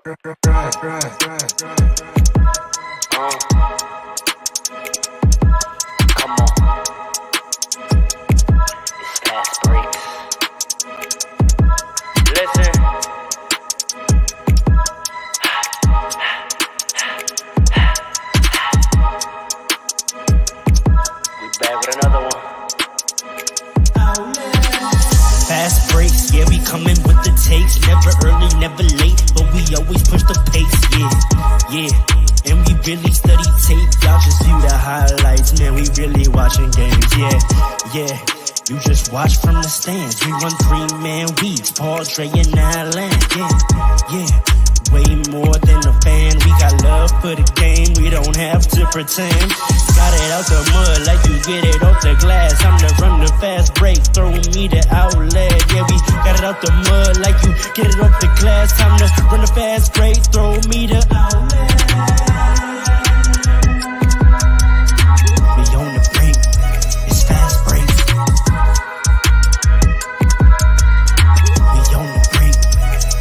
Come on. It's fast breaks. Listen. We back with another one. Fast breaks, yeah, we coming with the takes. Never early, never late, but we always push the pace, yeah. And we really study tape, y'all just view the highlights. Man, we really watching games, yeah. You just watch from the stands. We run 3-man weeks, Paul, Dre, and Allen, yeah. Way more than a fan. We got love for the game, we don't have to pretend. Got it out the mud like you get it off the glass. I'm to run the fast break, throw me the outlet. Yeah, we got it out the mud like you get it off the glass. Time to run the fast break, throw me the outlet. We on the break, it's fast break. We on the break,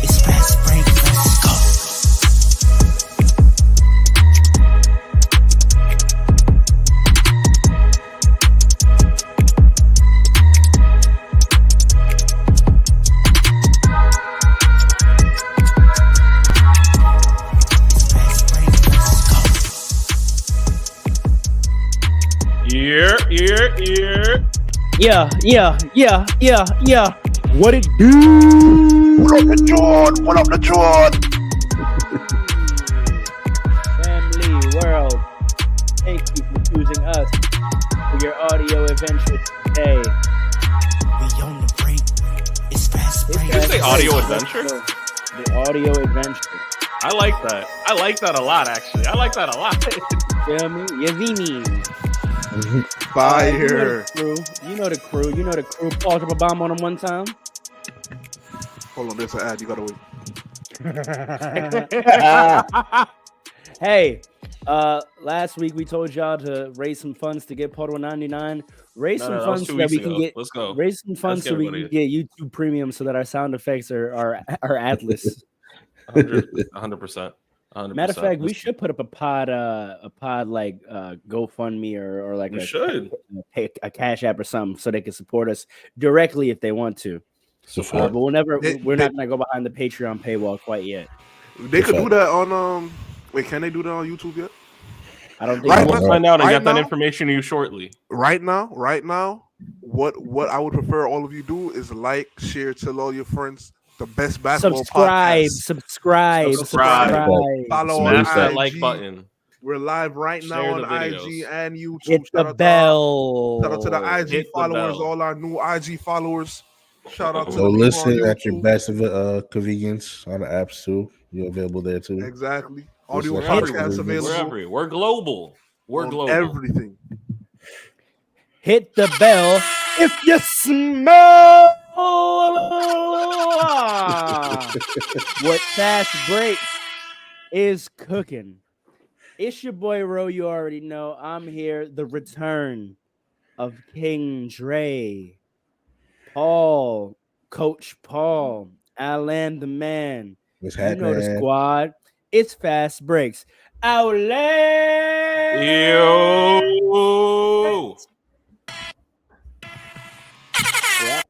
it's fast break. Let's go. Yeah. What it do? What up, the Jordan? What up, the Jordan? Family, world, thank you for choosing us for your audio adventure today. We on the break, it's fast break. Did you say audio adventure? The audio adventure. I like that. I like that a lot, actually. I like that a lot. Feel me? Yazini. Fire. You know the crew. Paul drop a bomb on them one time. Hold on, there's an ad. You gotta wait. Hey, last week we told y'all to raise some funds to get Portal 99. Raise some funds so that we can get. Let's go. Raise some funds so we can get YouTube Premium so that our sound effects are Atlas. 100%. Matter of fact, we should put up a pod like GoFundMe or like a Cash App or something so they can support us directly if they want to. But we're not gonna go behind the Patreon paywall quite yet. They could do that on Wait, can they do that on YouTube yet? I don't think. We'll find out and get that information to you shortly. Right now, what I would prefer all of you do is like, share, tell all your friends. The best basketball podcast. Subscribe. Follow Smash on that IG. like button. We're live right now on IG and YouTube. Hit the bell. Shout out to the IG followers, all our new IG followers. Shout out to so listen at your best convenience on the apps too. You're available there too. Exactly. Audio Podcasts available. We're global. We're global. Everything. Hit the bell if you smell what fast breaks is cooking. It's your boy Ro. You already know. I'm here. The return of King Dre, Paul, Coach Paul, Alan the man. What's happening? You know the squad. It's fast breaks. Outlet. Yo. Yeah.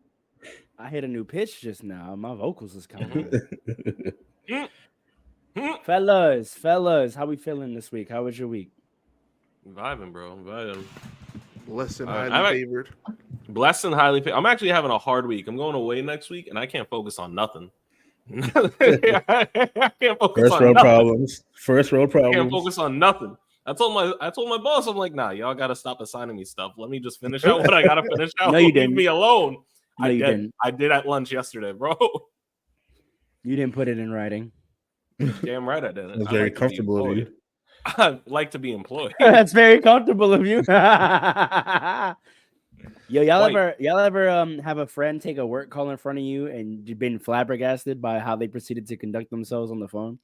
I hit a new pitch just now. My vocals is coming. fellas, how we feeling this week? How was your week? Vibing, bro. Vibing. Blessed and highly favored. Blessed and highly favored. I'm actually having a hard week. I'm going away next week, and I can't focus on nothing. I can't focus on nothing. First world problems. I can't focus on nothing. I told my boss, I'm like, nah, y'all gotta stop assigning me stuff. Let me just finish out what I gotta finish out. No, you didn't. Leave me alone. No, you didn't. I did at lunch yesterday, bro. You didn't put it in writing. Damn right I didn't. That's very comfortable of you. I like to be employed. That's very comfortable of you. Yo, y'all ever have a friend take a work call in front of you and you've been flabbergasted by how they proceeded to conduct themselves on the phone?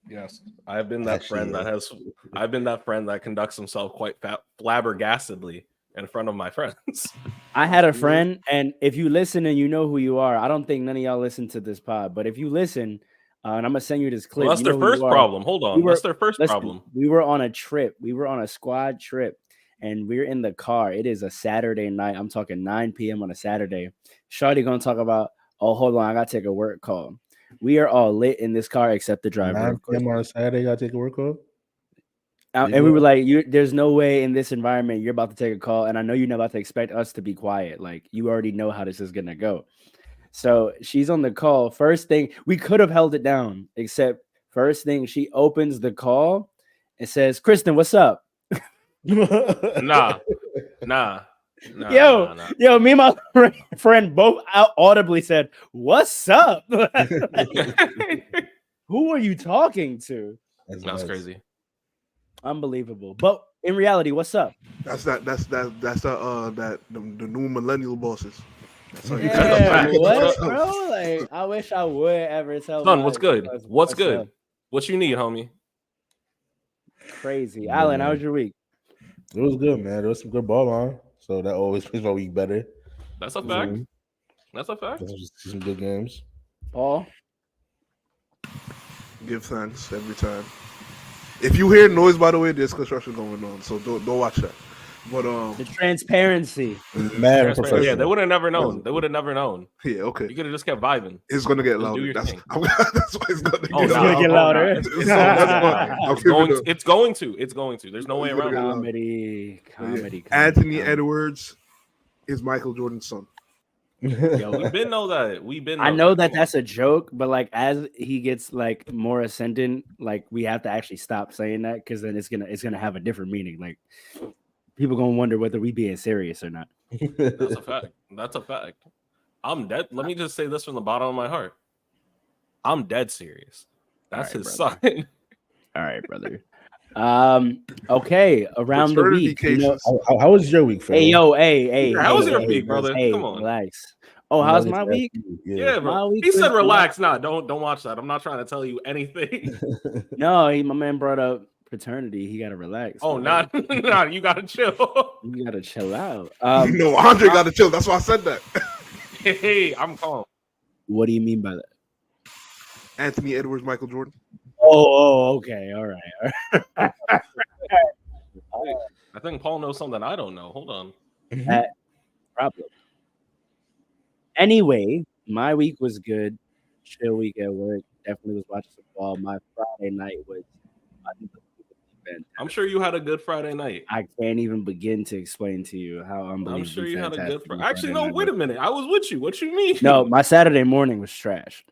Yes, I've been that friend that conducts himself quite flabbergastedly in front of my friends. I had a friend, and if you listen and you know who you are, I don't think none of y'all listen to this pod, but if you listen, And I'm gonna send you this clip. Well, that's You their know who first you are. problem. Hold on. That's their first Listen, problem. We were on a trip. We were on a squad trip, and we're in the car. It is a Saturday night. I'm talking 9 p.m. on a Saturday. Shawty gonna talk about, oh, hold on, I gotta take a work call. We are all lit in this car except the driver. 9 Of course. p.m. on a Saturday, gotta take a work call. And we were like, there's no way in this environment you're about to take a call. And I know you're not about to expect us to be quiet. Like, you already know how this is going to go. So she's on the call. First thing, we could have held it down, except first thing, she opens the call and says, Kristen, what's up? Nah. Yo, me and my friend both audibly said, what's up? Who are you talking to? That's crazy. Unbelievable. But in reality, what's up? That's the new millennial bosses. Yeah, what, bro? Like, I wish I would ever tell. Son, what's good? What's good? Up? What you need, homie? Crazy. Alan, how was your week? It was good, man. There was some good ball on, so that always makes my week better. That's a fact. That's a fact. Some good games. Paul, give thanks every time. If you hear noise, by the way, there's construction going on, so don't watch that. But the transparency. Man, yeah, they would have never known. They would have never known. Yeah, okay. You could have just kept vibing. It's gonna get louder. That's why it's gonna get louder. It's going to. There's no way around it. Comedy. Anthony Edwards is Michael Jordan's son. Yo, we've been know that. I know that that's a joke, but like as he gets like more ascendant, like we have to actually stop saying that because then it's gonna have a different meaning. Like people gonna wonder whether we being serious or not. That's a fact. I'm dead. Let me just say this from the bottom of my heart. I'm dead serious. That's his son. All right, brother. Okay, around the week. How was your week, Phil? Hey. How was your week, brother? Come on, relax. Oh, how's my week? Yeah, bro. He said relax. Nah, don't watch that. I'm not trying to tell you anything. No, my man brought up paternity. He gotta relax. Oh, nah, you gotta chill. You gotta chill out. Andre gotta chill. That's why I said that. Hey, I'm calm. What do you mean by that? Anthony Edwards, Michael Jordan. Oh, okay, all right. I think Paul knows something I don't know. Hold on. Problem. Anyway, my week was good. Chill week at work. Definitely was watching some ball. My Friday night was. I'm sure you had a good Friday night. I can't even begin to explain to you how unbelievable. I'm sure you had a good Friday. Actually, no. Wait a minute. I was with you. What you mean? No, my Saturday morning was trash.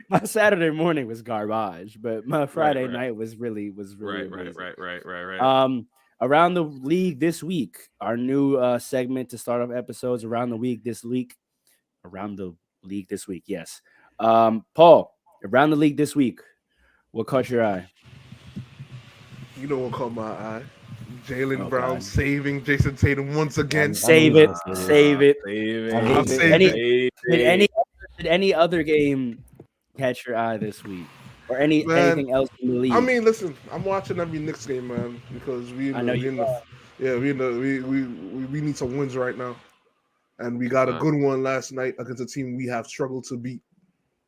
My Saturday morning was garbage, but my Friday night was really right. Around the league this week, our new segment to start off episodes around the league this week. Yes. Paul, around the league this week, what caught your eye? You know what caught my eye? Jaylen Brown saving Jason Tatum once again. Save it. Did any other game catch your eye this week, or anything else in the league? I mean, listen, I'm watching every Knicks game, man, because we need some wins right now, and we got a good one last night against a team we have struggled to beat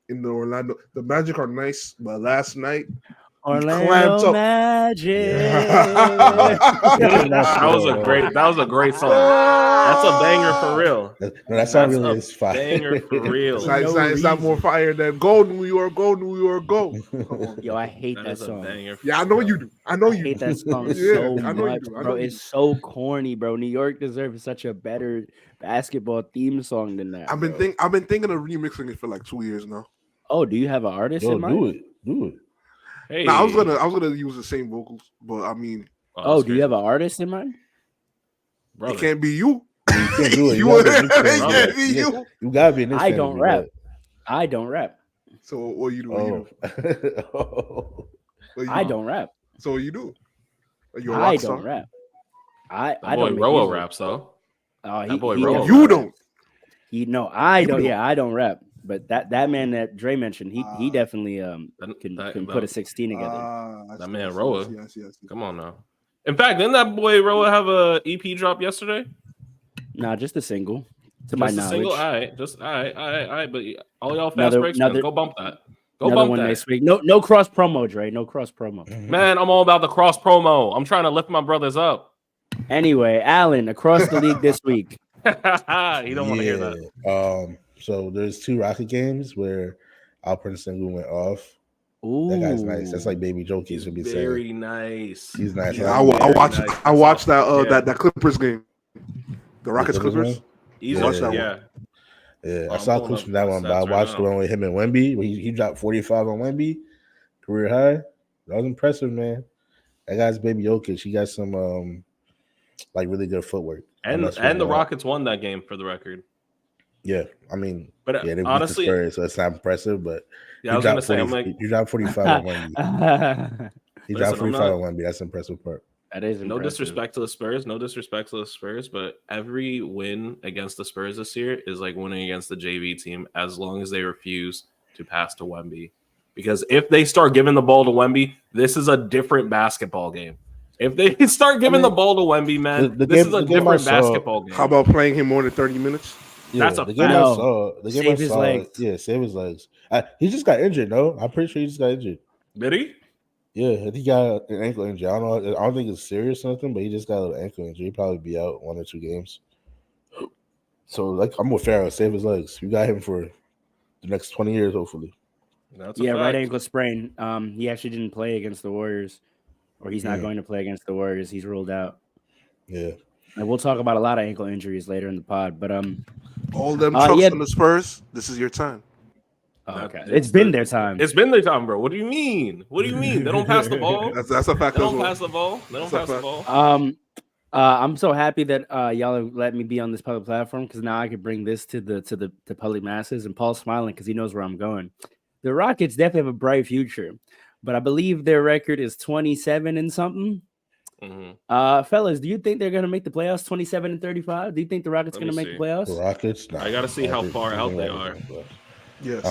in the Orlando. The Magic are nice, but last night. Orlando Magic. That was a great song. That's a banger for real. That's not really is fire. Banger for real. It's not more fire than "Go New York, Go New York, Go." Yo, I hate that song. Yeah, I know you do. I hate that song so much, bro. It's so corny, bro. New York deserves such a better basketball theme song than that. I've been thinking of remixing it for like 2 years now. Oh, do you have an artist in mind? Do it. Hey. Nah, I was gonna use the same vocals, but I mean, do you have an artist in mind? Brother. It can't be you. You can't do it. You gotta be. I don't rap. I don't rap. So what you do? I don't rap. So what you do? I don't rap. I don't. Roa raps though. That boy Roa. You don't. I don't. Yeah, I don't rap. But that man that Dre mentioned, he definitely can put a 16 together. That man Roa. Yes. Come on now. In fact, didn't that boy Roa have a EP drop yesterday? Nah, just a single. To my knowledge. All right. But all y'all fast breaks, go bump that. Go Another bump one that. next week. No cross promo, Dre. No cross promo. Man, I'm all about the cross promo. I'm trying to lift my brothers up. Anyway, Allen, across the league this week. He don't want to hear that. So there's 2 Rocket games where Alperen Sengun went off. Ooh, That guy's nice. That's like Baby Jokey He's should be very saying. nice. He's nice. Yeah, I watched that Clippers game, the Rockets Clippers. He's watched that one. Yeah, I I'm saw pulling clips up from that one, but I stats right watched the now. one with him and Wemby. Where he dropped 45 on Wemby, career high. That was impressive, man. That guy's Baby Jokic. He got some like really good footwork. And the Rockets won that game for the record. Yeah, I mean, but they honestly, beat the Spurs, so it's not impressive. But I was gonna say, you dropped 45 on Wemby. He dropped 45 on Wemby. That's the impressive part. That is impressive. No disrespect to the Spurs, but every win against the Spurs this year is like winning against the JV team as long as they refuse to pass to Wemby. Because if they start giving the ball to Wemby, this is a different basketball game. If they start giving the ball to Wemby, man, this is a different basketball game. How about playing him more than 30 minutes? Yeah, that's a the game fact. Save his legs. Yeah, save his legs. He just got injured, no? I'm pretty sure he just got injured. Did he? Yeah, I think he got an ankle injury. I don't think it's serious or something, but he just got an ankle injury. He'll probably be out 1 or 2 games. So, like, I'm with Farrell. Save his legs. You got him for the next 20 years, hopefully. That's a right ankle sprain. He actually didn't play against the Warriors, or he's not going to play against the Warriors. He's ruled out. Yeah. And we'll talk about a lot of ankle injuries later in the pod. But all them trucks on the Spurs, this is your time. Oh, okay. It's been their time. It's been their time, bro. What do you mean? What do you mean? They don't pass the ball. That's a fact. They don't pass the ball. I'm so happy that y'all have let me be on this public platform because now I could bring this to the public masses. And Paul's smiling because he knows where I'm going. The Rockets definitely have a bright future, but I believe their record is 27 and something. Mm-hmm. Fellas, do you think they're gonna make the playoffs 27 and 35? Do you think the Rockets are gonna make the playoffs? The Rockets? I gotta see how far out they are. Yes,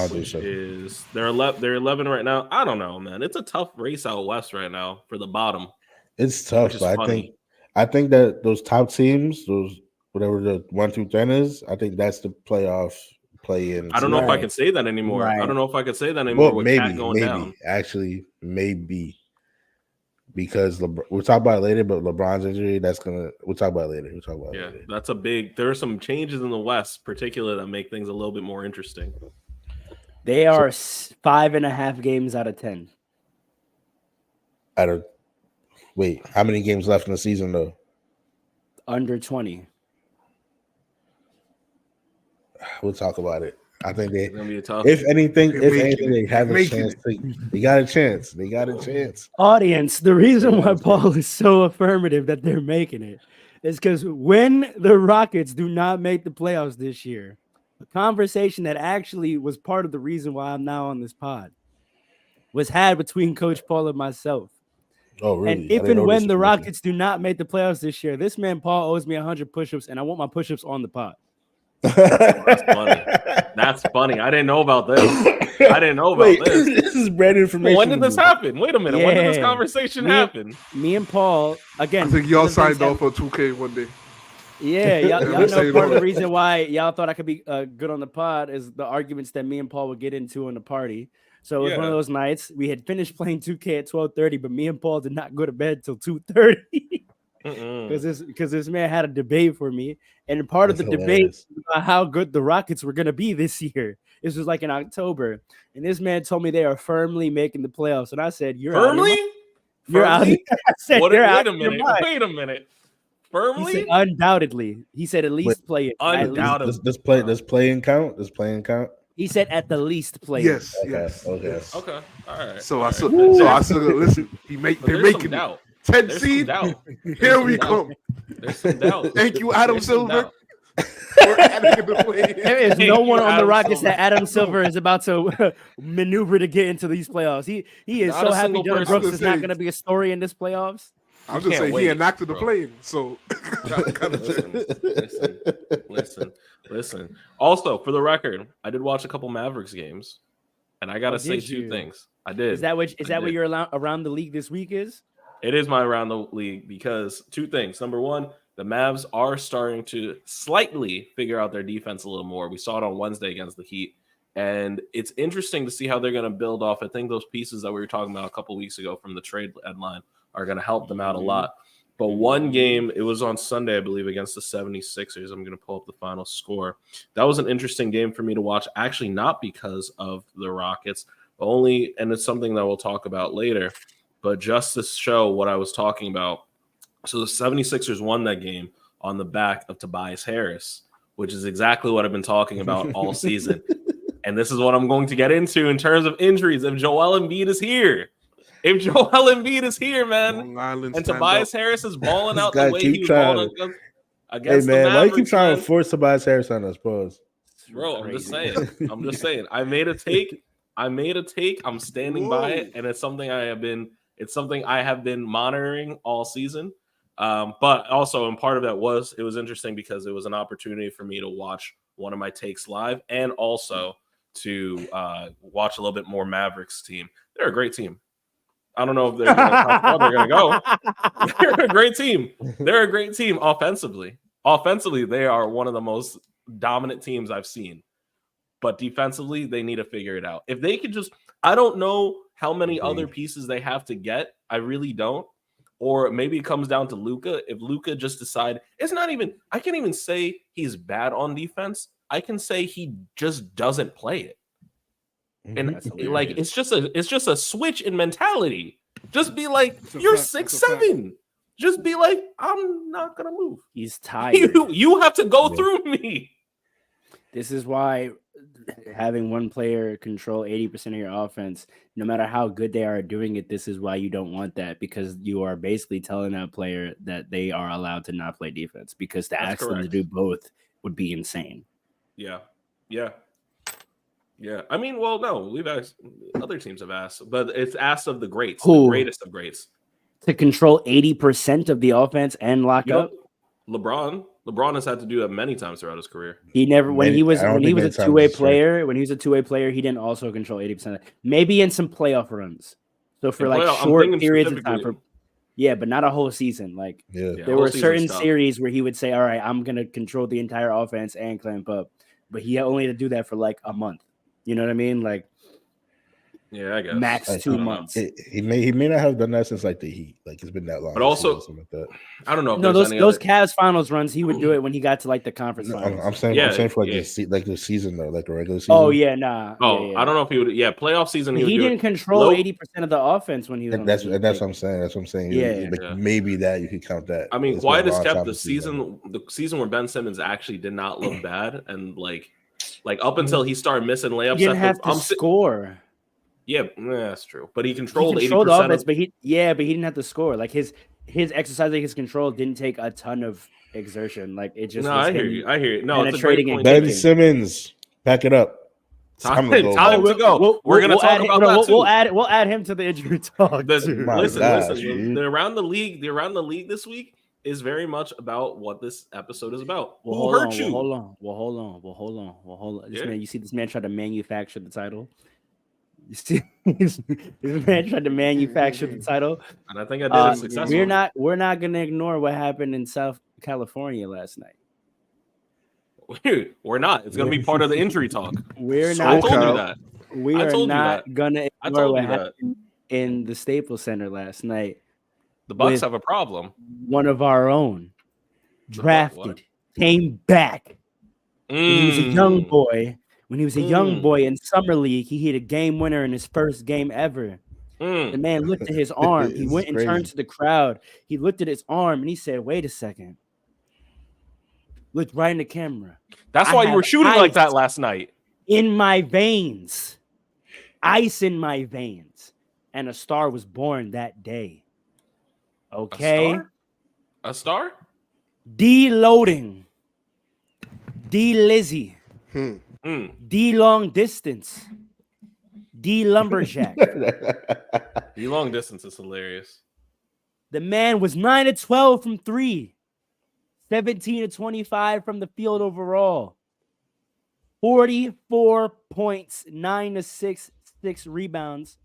they're 11 right now. I don't know, man. It's a tough race out west right now for the bottom. It's tough, but I think that those top teams, those whatever the 1 through 10 is, I think that's the playoff play-in. I don't know if I can say that anymore. Right. I don't know if I can say that anymore. Well, with maybe, Cat going down. Actually, maybe. Because we'll talk about it later, but LeBron's injury, we'll talk about it later. Later. That's a big. There are some changes in the West, particularly that make things a little bit more interesting. They are 5.5 games out of 10. Wait, how many games left in the season though? Under 20. We'll talk about it. I think it's gonna be a tough. If anything, they have a chance. They got a chance. They got a chance. Audience, the reason why Paul is so affirmative that they're making it is because when the Rockets do not make the playoffs this year, a conversation that actually was part of the reason why I'm now on this pod was had between Coach Paul and myself. Oh, really? And if and when the Rockets do not make the playoffs this year, this man Paul owes me 100 push-ups, and I want my push-ups on the pod. That's funny. That's funny. I didn't know about this. This is brand information. When did this happen? Wait a minute. When did this conversation happen? Me and Paul, again. I think y'all signed off for 2K one day. Yeah, y'all know part of the reason why y'all thought I could be good on the pod is the arguments that me and Paul would get into in the party. So it was one of those nights we had finished playing 2K at 12:30, but me and Paul did not go to bed till 2:30 because this man had a debate for me, and part of the debate was about how good the Rockets were gonna be this year. This was like in October, and this man told me they are firmly making the playoffs, and I said, "You're firmly? You're out." I said, wait a minute. Firmly? He said, undoubtedly. He said at least play it. Undoubtedly. Does playing count? Does playing count? He said at the least play. Yes. Okay. Okay. All right. So I said, listen. They're making it. 10 seed. Here we come. There's some doubt. Thank you, Adam Silver. There is no one on the Rockets that Adam Silver is about to maneuver to get into these playoffs. He is so happy Dylan Brooks is not going to be a story in this playoffs. I'm just saying he enacted the play. So listen. Also, for the record, I did watch a couple Mavericks games, and I gotta say two things. I did. Is that what you're around the league this week is? It is my around the league because two things. Number one, the Mavs are starting to slightly figure out their defense a little more. We saw it on Wednesday against the Heat. And it's interesting to see how they're going to build off. I think those pieces that we were talking about a couple weeks ago from the trade deadline are going to help them out a lot. But one game, it was on Sunday, I believe, against the 76ers. I'm going to pull up the final score. That was an interesting game for me to watch, actually not because of the Rockets, only, and it's something that we'll talk about later, but just to show what I was talking about. So the 76ers won that game on the back of Tobias Harris, which is exactly what I've been talking about all season. And this is what I'm going to get into in terms of injuries. If Joel Embiid is here, man, Long Island, and stand Tobias up. Harris is balling This out guy the way keep he was trying balling to- against Hey man, the why you keep Mavericks, trying man. to force Tobias Harris on us, pause? Bro, I'm just Crazy. saying. I'm just saying. I made a take. I'm standing by it, and it's something I have been monitoring all season. But also, and part of that it was interesting because it was an opportunity for me to watch one of my takes live, and also to watch a little bit more Mavericks team. They're a great team. I don't know if they're going to go. They're a great team. They're a great team offensively. Offensively, they are one of the most dominant teams I've seen. But defensively, they need to figure it out. If they could just, I don't know how many other pieces they have to get. I really don't. Or maybe it comes down to Luka. If Luka just decide, I can't even say he's bad on defense. I can say he just doesn't play it. And That's like hilarious. it's just a switch in mentality. Just be like, It's a you're fact. It's a fact. 6'7". Just be like, I'm not gonna move. He's tired. You have to go through me. This is why having one player control 80% of your offense, no matter how good they are at doing it, this is why you don't want that, because you are basically telling that player that they are allowed to not play defense, because to That's ask them to correct. do both would be insane. Yeah. I mean, well, no, we've asked, other teams have asked, but it's asked of the greats, the Who? greatest of greats. To control 80% of the offense and lock Yep. up. LeBron has had to do that many times throughout his career. He never, when he was I don't a think many times two-way is fair. player, when he was a two-way player, he didn't also control 80%. Maybe in some playoff runs. So for In like playoff, I'm short thinking periods of time, specifically- but not a whole season. Like Yeah. there whole were season certain stuff. series where he would say, "All right, I'm gonna control the entire offense and clamp up," but he only had to do that for like a month. You know what I mean? Like Yeah, I guess. max I 2 don't know. months. He may not have done that since like the Heat. Like it's been that long. But also- something like that. I don't know if No, there's those any Cavs finals runs, he would do it when he got to like the conference No, finals. I'm saying for like the season though, like the regular season. Oh yeah, nah. Oh, yeah. I don't know if he would. Yeah, playoff season. He would do didn't it. control Low- 80% of the offense when he was. And on that's the Heat. what I'm saying. That's what I'm saying. Yeah. Like, Yeah. maybe that you could count that. I mean, It's quiet been a as long kept time the since he's done season where Ben Simmons actually did not look bad, and like up until he started missing layups. He didn't at have to score. Yeah, that's true. But he He controlled 80%. controlled the offense, but he didn't have to score. Like his exercising his control didn't take a ton of exertion. Like it just No, was I hear him you. I hear you. No, it's a penetrating great and point. Ben kicking. Simmons, back it up. It's Time to go, to bro. go. We're gonna talk about that too. We'll add him to the injury talk. My Listen. gosh, dude. The around the league this week is very much about what this episode is about. Well, Who hold hurt on, you? Hold on. Yeah. You see this man tried to manufacture the title. You see, this man tried to manufacture the title. And I think I did it successfully. We're not gonna ignore what happened in South California last night. We're not. It's gonna be part of the injury talk. We're So I not. told you Carl. that. We I are told you not that. gonna I ignore told what you that. happened in the Staples Center last night. The Bucks with have a problem. One of our own drafted what? came back. When he was a young Mm. boy. When he was a young Mm. boy in summer league, he hit a game winner in his first game ever. Mm. The man looked at his arm. He It's went and crazy. turned to the crowd. He looked at his arm and he said, "Wait a second." Looked right in the camera. That's I why you were have shooting like ice. that last night. In my veins. Ice in my veins. And a star was born that day. Okay. A star? Deloading. D Lizzie. Mm. D long distance. D lumberjack. The long distance is hilarious. The man was 9 of 12 from 3. 17 of 25 from the field overall. 44 points, 9 assists, 6 rebounds,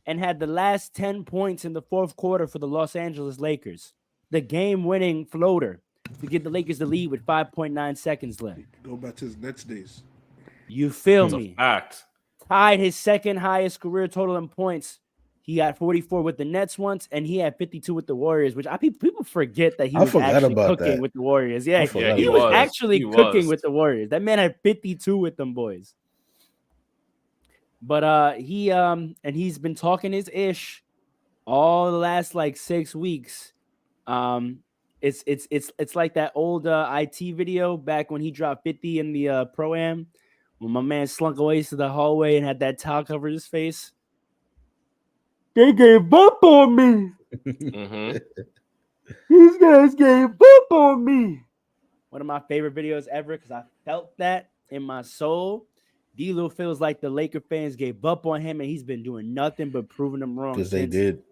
and had the last 10 points in the fourth quarter for the Los Angeles Lakers. The game-winning floater to give the Lakers the lead with 5.9 seconds left. Go back to his Nets days. You feel It's a me? fact. Tied his second highest career total in points. He got 44 with the Nets once, and he had 52 with the Warriors, which people forget that he I was forgot actually about cooking that. with the Warriors. I Yeah, forgot he about was that. actually He cooking was. with the Warriors. That man had 52 with them boys. But he's been talking his ish all the last like 6 weeks. It's like that old IT video back when he dropped 50 in the pro-am when my man slunk away to the hallway and had that towel cover his face. They gave up on me. Mhm. These guys gave up on me. One of my favorite videos ever because I felt that in my soul. D-Lo feels like the Laker fans gave up on him, and he's been doing nothing but proving them wrong. Because they since. did.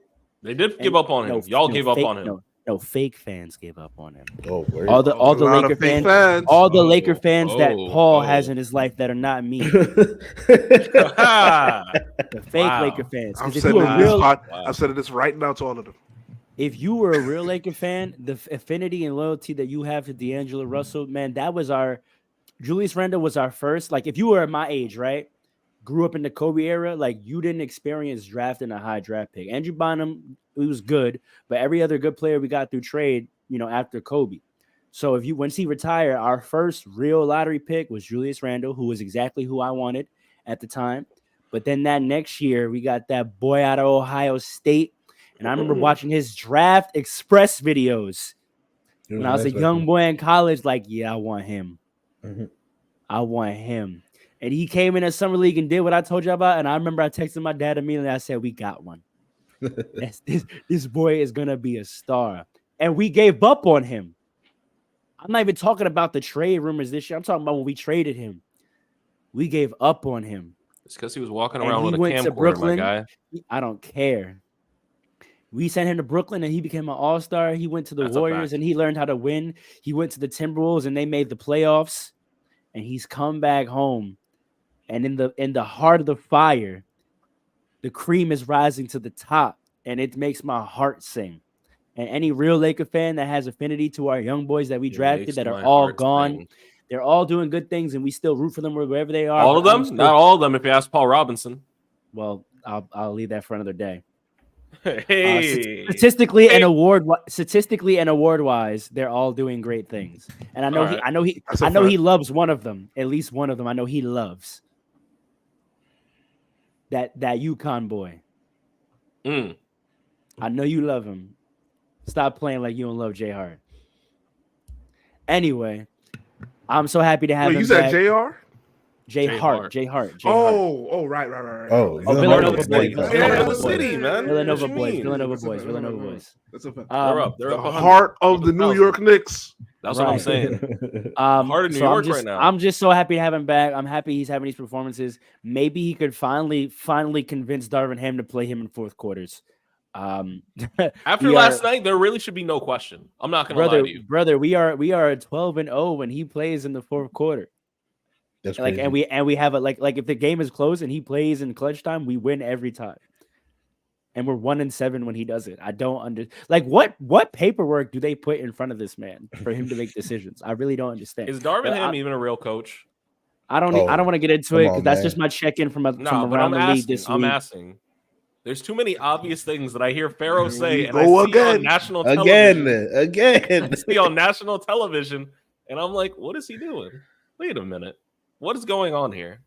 They did And give up on him. Y'all gave up fake, on him. No, fake fans gave up on him. Oh, word. All the A lot Laker of fake fans, fans. all the Laker fans that oh, Paul oh. has in his life that are not me. The fake Wow. Laker fans. I'm Because sending this Wow. I'm sending this right now to all of them. if you were a real Laker fan, the affinity and loyalty that you have to D'Angelo Russell, man, that was our Julius Randle was our first. Like, if you were my age, right? Grew up in the Kobe era, like you didn't experience drafting a high draft pick. Andrew Bynum, he was good, but every other good player we got through trade, after Kobe. So once he retired, our first real lottery pick was Julius Randle, who was exactly who I wanted at the time. But then that next year, we got that boy out of Ohio State. And I remember watching his draft express videos when I was a young boy in college, like, yeah, I want him. Mhm. I want him. And he came in a summer league and did what I told you about. And I remember I texted my dad immediately. I said, we got one. This boy is going to be a star. And we gave up on him. I'm not even talking about the trade rumors this year. I'm talking about when we traded him. We gave up on him. It's because he was walking And around he with a went to camcorder, Brooklyn. my guy. I don't care. We sent him to Brooklyn and he became an all-star. He went to the That's a Warriors fact. and he learned how to win. He went to the Timberwolves and they made the playoffs. And he's come back home. And in the heart of the fire, the cream is rising to the top. And it makes my heart sing. And any real Laker fan that has affinity to our young boys that we drafted that are all gone, they're all doing good things, and we still root for them wherever they are. All of them? Not all of them. If you ask Paul Robinson. Well, I'll leave that for another day. Hey, Statistically and award wise, they're all doing great things. And I know All right. I know he loves one of them. At least one of them. I know he loves that UConn boy. I know you love him. Stop playing like you don't love Jay Hart. Anyway, I'm so happy to have him Wait, you said back. JR? Jay Hart. Oh, right. Oh, Villanova boys. Villanova City, man. Villanova What you boys. mean? Villanova boys. That's a fact. They're up. They're The up. 100. heart of the New York Knicks. That's what I'm Right. saying. Heart of New York right now. I'm just so happy to have him back. I'm happy he's having these performances. Maybe he could finally convince Darvin Ham to play him in fourth quarters. After last night, there really should be no question. I'm not gonna lie to you, brother. We are 12-0 when he plays in the fourth quarter. That's Like, crazy. and we have a like if the game is close and he plays in clutch time, we win every time. And we're 1-7 when he does it. I don't what paperwork do they put in front of this man for him to make decisions? I really don't understand. Is Darvin Ham even a real coach? I don't want to get into it because that's just my check-in from around the league this week. I'm asking. There's too many obvious things that I hear Pharaoh say, and I Go see again. on national television. Again. I see on national television, and I'm like, what is he doing? Wait a minute. What is going on here?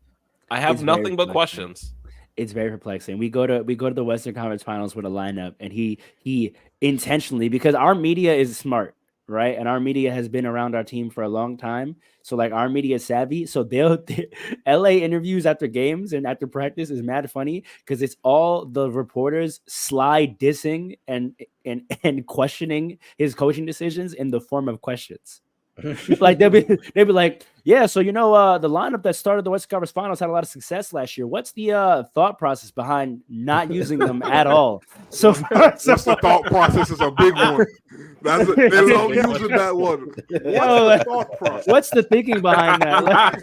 I have It's nothing but very questions. It's very perplexing. We go to the Western Conference Finals with a lineup, and he intentionally, because our media is smart, right? And our media has been around our team for a long time. So like our media is savvy. So LA interviews after games and after practice is mad funny because it's all the reporters sly dissing and questioning his coaching decisions in the form of questions. Like they'll be like, yeah, so the lineup that started the Western Conference Finals had a lot of success last year. What's the thought process behind not using them at all? So What's the thought process is a big one. They love using that one. What's the thought process? What's the thinking behind that?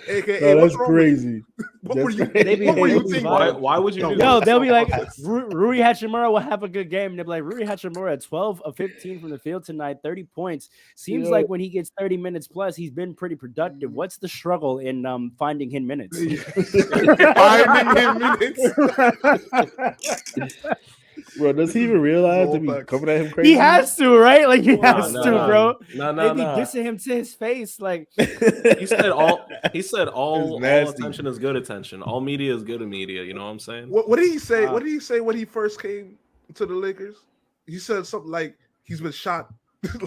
AKA, That's crazy. What were you thinking? Why would you do Yo, that? they'll be like, Rui Hachimura will have a good game. And they'll be like, Rui Hachimura, 12 of 15 from the field tonight, 30 points. Seems like when he gets 30 minutes minutes plus. He's been pretty productive. What's the struggle in finding him minutes? Finding him minutes. Bro, does he even realize All to be facts. coming at him crazy? He has to, right? Like he Nah, has nah, to, nah. bro. No, They no, be no. dissing him to his face. Like He said all nasty. attention is good attention. All media is good media. You know what I'm saying? What did he say? Uh, What did he say when he first came to the Lakers? He said something like he's been shot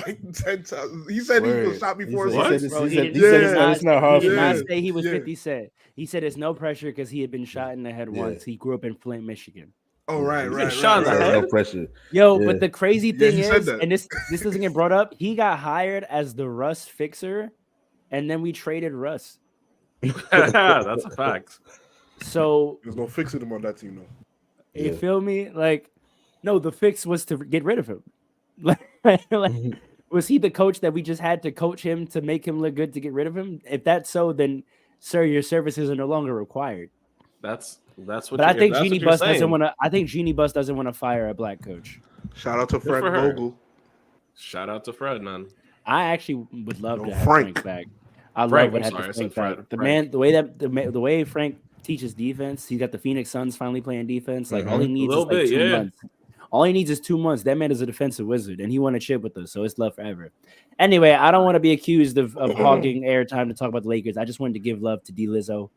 like 10 times. He said he was Word. shot before. He said, What? he said, bro, he he said, didn't, he said yeah. it's not hard he for did not me. say he was Yeah. 50 Cent. He said it's no pressure because he had been shot in the head Yeah. once. He grew up in Flint, Michigan. Oh, right, right, shot in the right, head? right. No pressure. Yo, Yeah. but the crazy Yeah, thing he said is, that. and this doesn't get brought up, he got hired as the Russ fixer, and then we traded Russ. That's a fact. So There's no fixing him on that team, though. you Yeah. feel me? Like, no, the fix was to get rid of him. Like, was he the coach that we just had to coach him to make him look good to get rid of him? If that's so, then sir, your services are no longer required. That's what. But I think that's Jeannie what you're Buss doesn't saying. want to. I think Jeannie Buss doesn't want to fire a black coach. Shout out to Fred for her. Vogel. Shout out to Fred, man. I actually would love No, to have Frank. Frank back. I Frank, love I'm what sorry, I happened said Frank back. Fred. The Frank. man, the way Frank teaches defense, he's got the Phoenix Suns finally playing defense. Like all he needs is little like bit, 2 yeah. months. All he needs is 2 months. That man is a defensive wizard, and he won a chip with us, so it's love forever. Anyway, I don't want to be accused of hogging airtime to talk about the Lakers. I just wanted to give love to D Lizzo.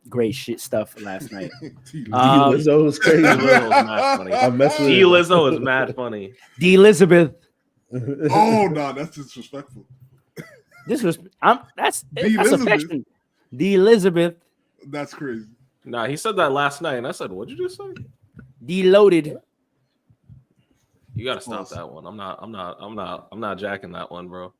Great shit stuff last night. Lizzo was crazy. D Lizzo is mad funny. I'm messing with D him. Lizzo is mad funny. D Elizabeth. Oh, no, that's disrespectful. This was that's Elizabeth. affection. D Elizabeth. That's crazy. Nah, he said that last night, and I said, "What'd you just say?" Deloaded. You gotta stop Pause. that one. I'm not jacking that one, bro.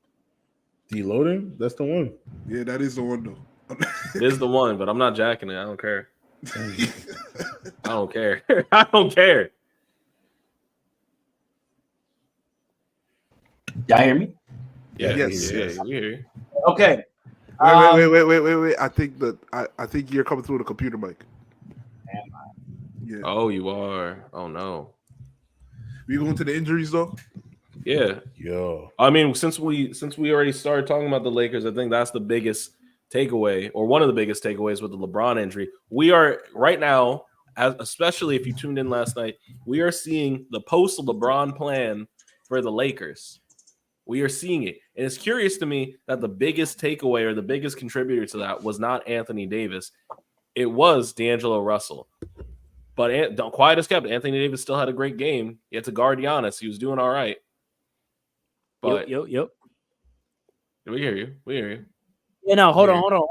Deloading? That's the one. Yeah, that is the one, though. It is the one, but I'm not jacking it. I don't care. I don't care. I don't care. Y'all hear me? Yeah, Yes, yeah, yes. we hear you. Okay. Wait. I think you're coming through the computer mic. Yeah. Oh, you are. Oh no. We going to the injuries though? Yeah. Yo. I mean, since we already started talking about the Lakers, I think that's the biggest takeaway, or one of the biggest takeaways with the LeBron injury. We are right now, especially if you tuned in last night, we are seeing the post LeBron plan for the Lakers. We are seeing it. And it's curious to me that the biggest takeaway or the biggest contributor to that was not Anthony Davis. It was D'Angelo Russell. But quiet as kept, Anthony Davis still had a great game. He had to guard Giannis. He was doing all right. But Yep. we hear you. We hear you. Yeah, no, hold on.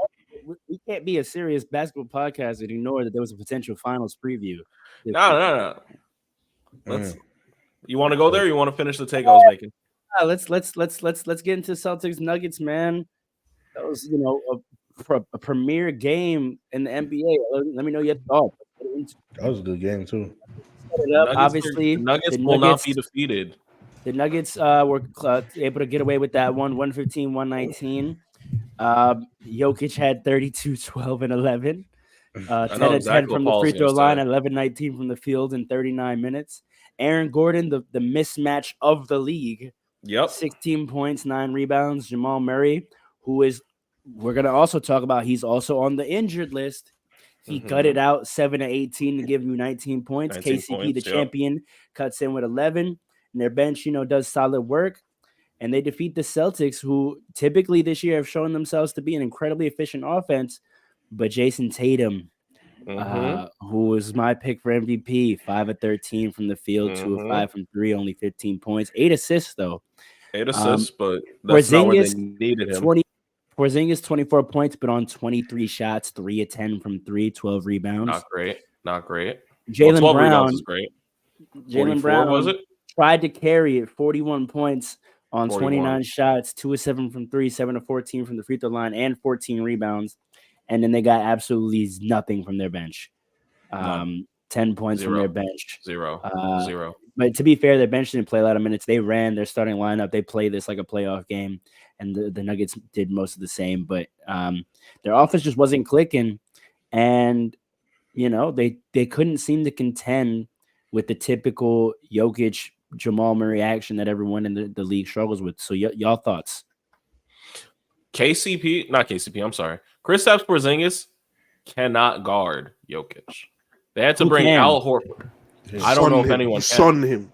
We can't be a serious basketball podcast and ignore that there was a potential finals preview. No. You want to go there? Or you want to finish the take I was making? Let's get into Celtics Nuggets, man. That was a premier game in the NBA. Let me know your thoughts. That was a good game too. Obviously, the Nuggets the will not be defeated. The Nuggets were able to get away with that one, 115-119. Jokic had 32, 12, and 11. 10 and 10 from the free throw line, 11-19 from the field in 39 minutes. Aaron Gordon, the mismatch of the league. Yep. 16 points, 9 rebounds. Jamal Murray, we're going to also talk about, he's also on the injured list. He gutted out 7-18 to give you 19 points. 19 KCP, points, the champion, cuts in with 11. And their bench, does solid work. And they defeat the Celtics, who typically this year have shown themselves to be an incredibly efficient offense. But Jason Tatum, who was my pick for MVP, 5 of 13 from the field, 2 of 5 from 3, only 15 points. 8 assists, though. 8 assists, but that's not where they needed him. Porzingis, 24 points, but on 23 shots, 3 of 10 from 3, 12 rebounds. Not great. Jaylen 12 Brown rebounds is great. Jaylen Brown was it? Tried to carry it, 41 points on 41. 29 shots, 2 of 7 from 3, 7 of 14 from the free throw line, and 14 rebounds. And then they got absolutely nothing from their bench. 10 points from their bench. Zero. But to be fair, their bench didn't play a lot of minutes. They ran their starting lineup. They played this like a playoff game, and the Nuggets did most of the same. But their offense just wasn't clicking, and they couldn't seem to contend with the typical Jokic, Jamal Murray action that everyone in the league struggles with. So y'all thoughts? not KCP, I'm sorry. Kristaps Porzingis cannot guard Jokic. They had to Who bring can? Al Horford. I don't know if anyone He can. sunned him.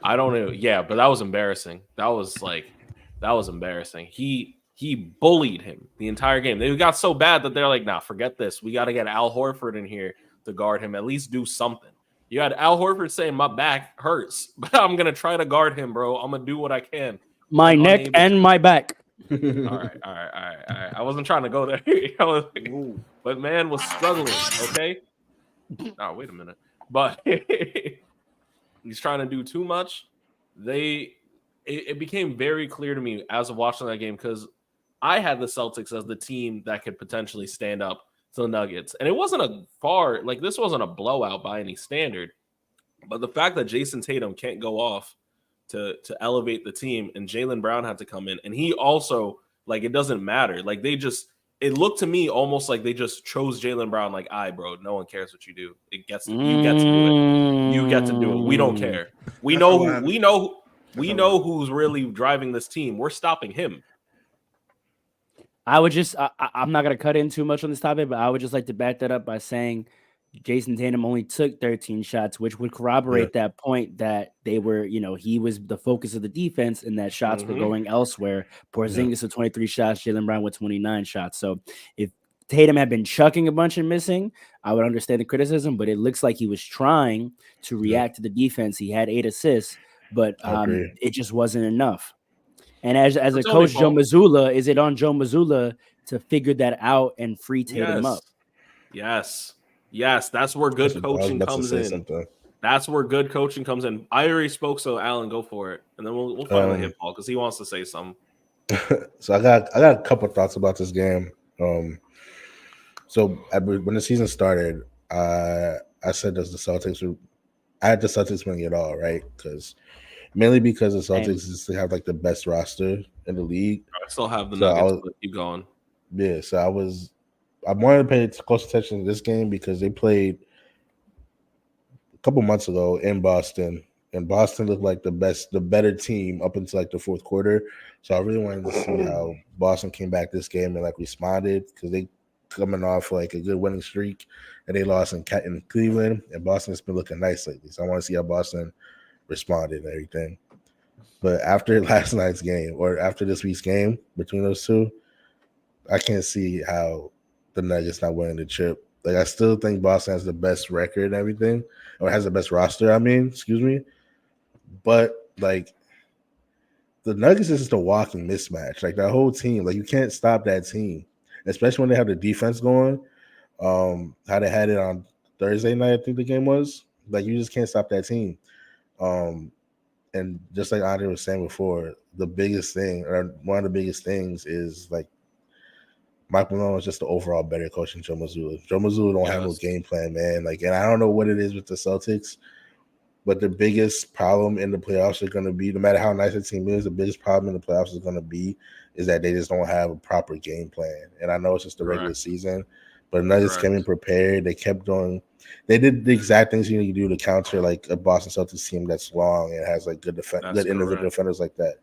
I don't know. Yeah, but that was embarrassing. That was embarrassing. He bullied him the entire game. They got so bad that they're like, nah, forget this. We got to get Al Horford in here to guard him. At least do something. You had Al Horford saying, my back hurts, but I'm going to try to guard him, bro. I'm going to do what I can. My And neck unable and my back. All right. I wasn't trying to go there. I was like, but man was struggling, okay? Oh, wait a minute. But he's trying to do too much. It became very clear to me as of watching that game because I had the Celtics as the team that could potentially stand up to the Nuggets. And it wasn't this wasn't a blowout by any standard. But the fact that Jason Tatum can't go off to elevate the team and Jaylen Brown had to come in. And he also, like, it doesn't matter. Like, it looked to me almost like they just chose Jaylen Brown, like, bro, no one cares what you do. You get to do it. You get to do it. We don't care. We know who's really driving this team. We're stopping him. I would just, I'm not going to cut in too much on this topic, but I would just like to back that up by saying Jason Tatum only took 13 shots, which would corroborate that point that they were, he was the focus of the defense and that shots were going elsewhere. Porzingis with 23 shots, Jaylen Brown with 29 shots. So if Tatum had been chucking a bunch and missing, I would understand the criticism, but it looks like he was trying to react to the defense. He had 8 assists, but it just wasn't enough. And as a coach, Joe Mazzulla, is it on Joe Mazzulla to figure that out and free Tatum up? Yes, that's where good coaching comes in. That's where good coaching comes in. I already spoke, so Alan, go for it, and then we'll finally hit Paul because he wants to say something. So I got a couple of thoughts about this game. So when the season started, I said I had the Celtics winning it all, right? Mainly because the Celtics have like the best roster in the league. I still have the Nuggets, but keep going. Yeah, so I wanted to pay close attention to this game because they played a couple months ago in Boston, and Boston looked like the better team up until like the fourth quarter. So I really wanted to see how Boston came back this game and like responded because they coming off like a good winning streak and they lost in Cleveland, and Boston's been looking nice lately. So I want to see how Boston responded and everything. But after last night's game or after this week's game between those two, I can't see how the Nuggets not winning the chip. Like, I still think Boston has the best record and everything, or has the best roster. But like, the Nuggets is just a walking mismatch. Like, that whole team, like, you can't stop that team, especially when they have the defense going. How they had it on Thursday night, I think the game was. Like, you just can't stop that team. And just like Andre was saying before, the biggest thing, or one of the biggest things, is like Mike Malone is just the overall better coach than Joe Mazzulla. Joe Mazzulla don't have no game plan, man. Like, and I don't know what it is with the Celtics, but the biggest problem in the playoffs are going to be, no matter how nice the team is, the biggest problem in the playoffs is going to be is that they just don't have a proper game plan. And I know it's just the regular season, but Nuggets came in prepared. They kept doing. They did the exact things you need to do to counter like a Boston Celtics team that's long and has like good individual defenders like that.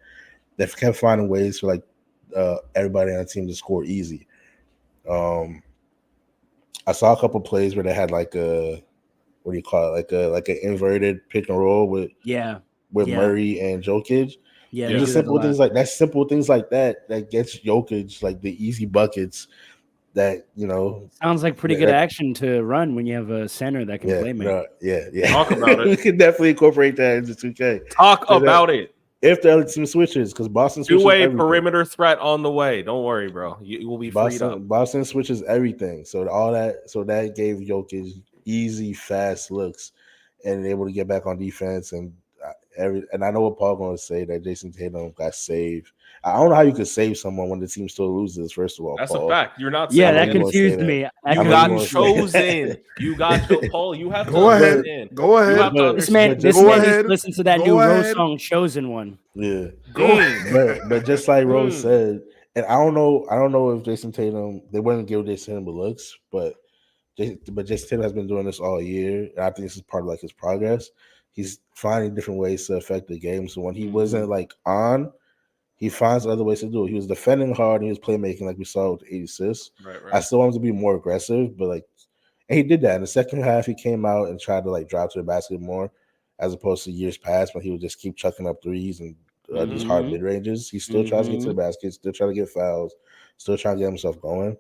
They kept finding ways for like everybody on the team to score easy. I saw a couple plays where they had like a like an inverted pick and roll with Murray and Jokic. Yeah, just simple things like that. Simple things like that gets Jokic like the easy buckets. That, sounds like pretty good action to run when you have a center that can play, man. Yeah. Talk about it. We can definitely incorporate that into 2K. Talk about it. If the other team switches, because Boston switches two-way perimeter threat on the way. Don't worry, bro. You will be freed up. Boston switches everything. So that gave Jokic easy, fast looks and able to get back on defense. And I know what Paul's going to say, that Jason Tatum got saved. I don't know how you could save someone when the team still loses. First of all, that's Paul. a fact. You're not. Yeah, that confused me. You got chosen. You got Paul. You have to go ahead. Go ahead. This man needs to listen to that new Rose song, "Chosen One." Yeah, but just like Rose said, and I don't know if Jason Tatum, they wouldn't give Jason Tatum the looks, but Jason Tatum has been doing this all year, and I think this is part of like his progress. He's finding different ways to affect the game. So when he wasn't like on, He finds other ways to do it. He was defending hard and he was playmaking like we saw with 8 assists. Right, I still want him to be more aggressive, but like, and he did that in the second half. He came out and tried to like drive to the basket more, as opposed to years past when he would just keep chucking up threes and these hard mid ranges. He still tries to get to the basket, still trying to get fouls, still trying to get himself going.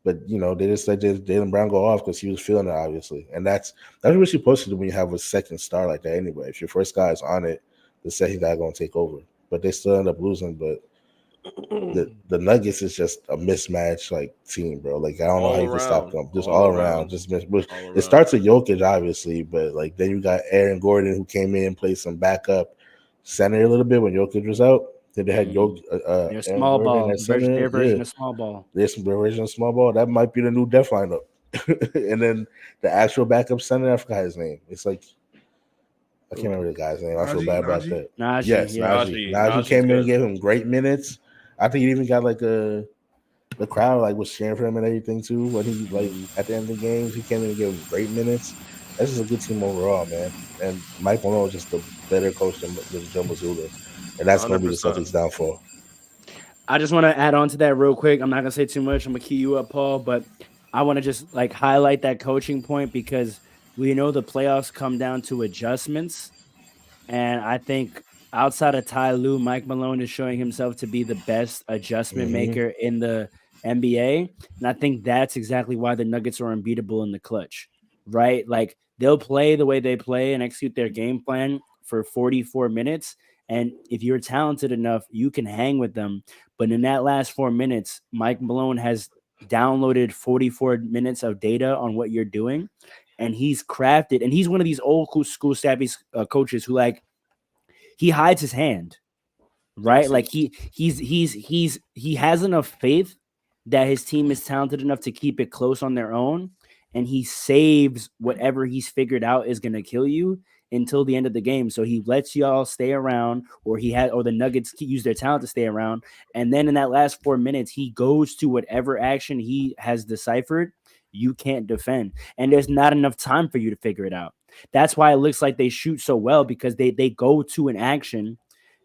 But they just let Jaylen Brown go off because he was feeling it, obviously, and that's what you're supposed to do when you have a second star like that. Anyway, if your first guy is on it, the second guy going to take over. But they still end up losing. But the Nuggets is just a mismatch like team, bro. Like I don't know how you can stop them. Just all around. It starts with Jokic, obviously, but like then you got Aaron Gordon who came in and played some backup center a little bit when Jokic was out. Then they had Their Aaron small Gordon ball, at center. their version of small ball. There's some version of small ball. That might be the new def lineup. And then the actual backup center, I forgot his name. It's like I can't remember the guy's name. I feel bad about that. Najee, yes, yeah. Najee came in and gave him great minutes. I think he even got like the crowd like was cheering for him and everything too. When he like at the end of the games, he came in and gave him great minutes. That's just a good team overall, man. And Mike Malone is just a better coach than Joe Mazzulla, and that's going to be the 100%. Celtics' downfall. I just want to add on to that real quick. I'm not gonna say too much. I'm gonna key you up, Paul, but I want to just like highlight that coaching point because we know the playoffs come down to adjustments, and I think outside of Ty Lue, Mike Malone is showing himself to be the best adjustment maker in the NBA, and I think that's exactly why the Nuggets are unbeatable in the clutch, right? Like they'll play the way they play and execute their game plan for 44 minutes. And if you're talented enough, you can hang with them. But in that last 4 minutes, Mike Malone has downloaded 44 minutes of data on what you're doing. And he's crafted, and he's one of these old school savvy coaches who like he hides his hand, right? Yes, like he has enough faith that his team is talented enough to keep it close on their own, and he saves whatever he's figured out is going to kill you until the end of the game. So he lets y'all stay around, or the Nuggets use their talent to stay around. And then in that last 4 minutes, he goes to whatever action he has deciphered you can't defend. And there's not enough time for you to figure it out. That's why it looks like they shoot so well, because they go to an action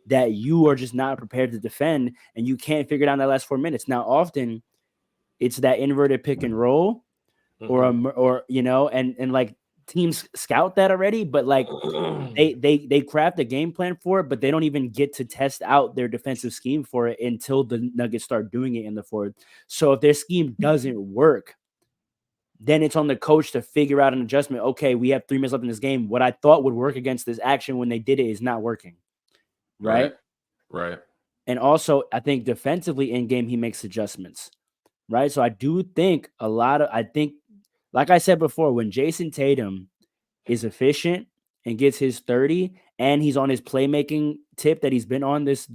that you are just not prepared to defend, and you can't figure it out in that last 4 minutes. Now, often it's that inverted pick and roll, or and like teams scout that already, but like they craft a game plan for it, but they don't even get to test out their defensive scheme for it until the Nuggets start doing it in the fourth. So if their scheme doesn't work, then it's on the coach to figure out an adjustment. Okay, we have 3 minutes left in this game. What I thought would work against this action when they did it is not working. Right. And also, I think defensively in game, he makes adjustments. Right. So I do think like I said before, when Jason Tatum is efficient and gets his 30 and he's on his playmaking tip that he's been on this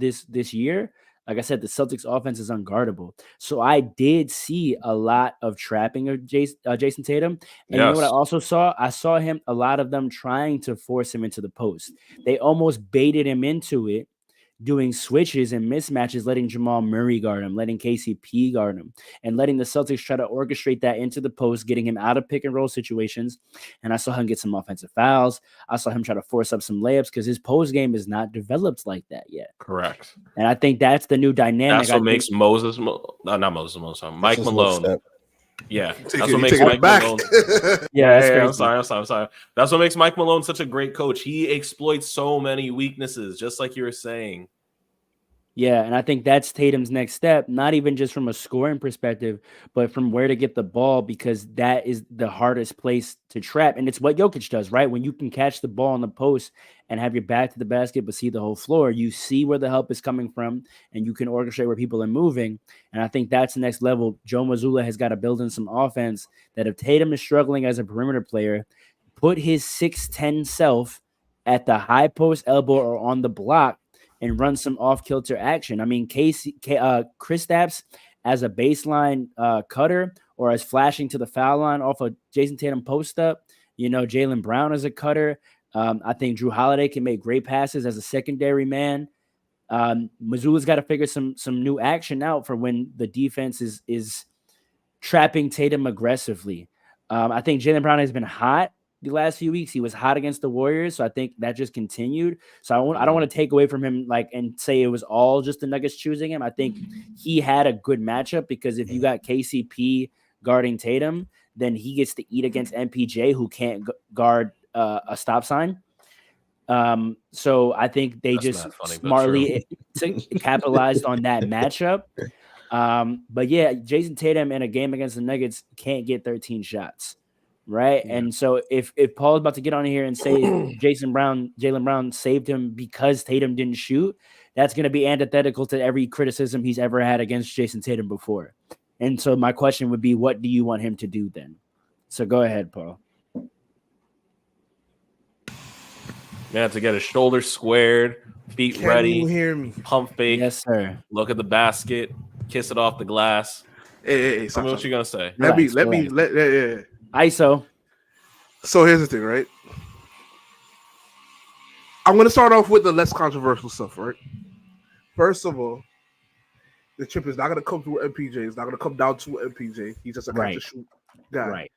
year, like I said, the Celtics offense is unguardable. So I did see a lot of trapping of Jason Tatum. And you know what I also saw? I saw a lot of them trying to force him into the post. They almost baited him into it, doing switches and mismatches, letting Jamal Murray guard him, letting KCP guard him, and letting the Celtics try to orchestrate that into the post, getting him out of pick and roll situations. And I saw him get some offensive fouls. I saw him try to force up some layups because his post game is not developed like that yet. Correct. And I think that's the new dynamic. That's what makes Mike Malone. Yeah, that's what makes Mike Malone. Yeah, I'm sorry. That's what makes Mike Malone such a great coach. He exploits so many weaknesses, just like you were saying. Yeah, and I think that's Tatum's next step, not even just from a scoring perspective, but from where to get the ball, because that is the hardest place to trap. And it's what Jokic does, right? When you can catch the ball on the post and have your back to the basket but see the whole floor, you see where the help is coming from, and you can orchestrate where people are moving. And I think that's the next level. Joe Mazzulla has got to build in some offense that if Tatum is struggling as a perimeter player, put his 6'10" self at the high post elbow or on the block and run some off-kilter action. I mean, Kristaps as a baseline cutter or as flashing to the foul line off a Jason Tatum post-up. Jaylen Brown as a cutter. I think Drew Holiday can make great passes as a secondary man. Mazzulla's got to figure some new action out for when the defense is trapping Tatum aggressively. I think Jaylen Brown has been hot, the last few weeks. He was hot against the Warriors, so I think that just continued. So I don't want to take away from him like and say it was all just the Nuggets choosing him. I think he had a good matchup because if you got KCP guarding Tatum, then he gets to eat against MPJ, who can't guard a stop sign. So I think they just smartly capitalized on that matchup. But yeah, Jason Tatum in a game against the Nuggets can't get 13 shots, right? Yeah. And so if Paul's about to get on here and say Jaylen Brown saved him because Tatum didn't shoot, that's going to be antithetical to every criticism he's ever had against Jason Tatum before. And so my question would be, what do you want him to do then? So go ahead, Paul. Man, to get his shoulders squared, feet ready. Can you hear me? Pump fake. Yes, sir. Look at the basket. Kiss it off the glass. Hey, Tell me what you gonna say. Let me. ISO. So here's the thing, right? I'm gonna start off with the less controversial stuff, right? First of all, the chip is not gonna come through MPJ. It's not gonna come down to MPJ. He's just a catch and shoot guy.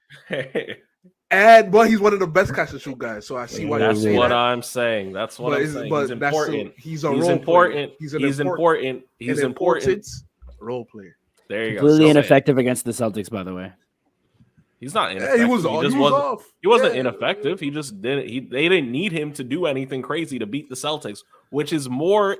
Right. But he's one of the best catch and shoot guys. So I see why that's you're saying what that. I'm saying. That's what I'm saying. But he's important. He's important. He's important. He's important. Role player. There you go. Completely ineffective against the Celtics, by the way. He's not ineffective. Yeah, he was off. He wasn't ineffective. He just didn't. They didn't need him to do anything crazy to beat the Celtics, which is more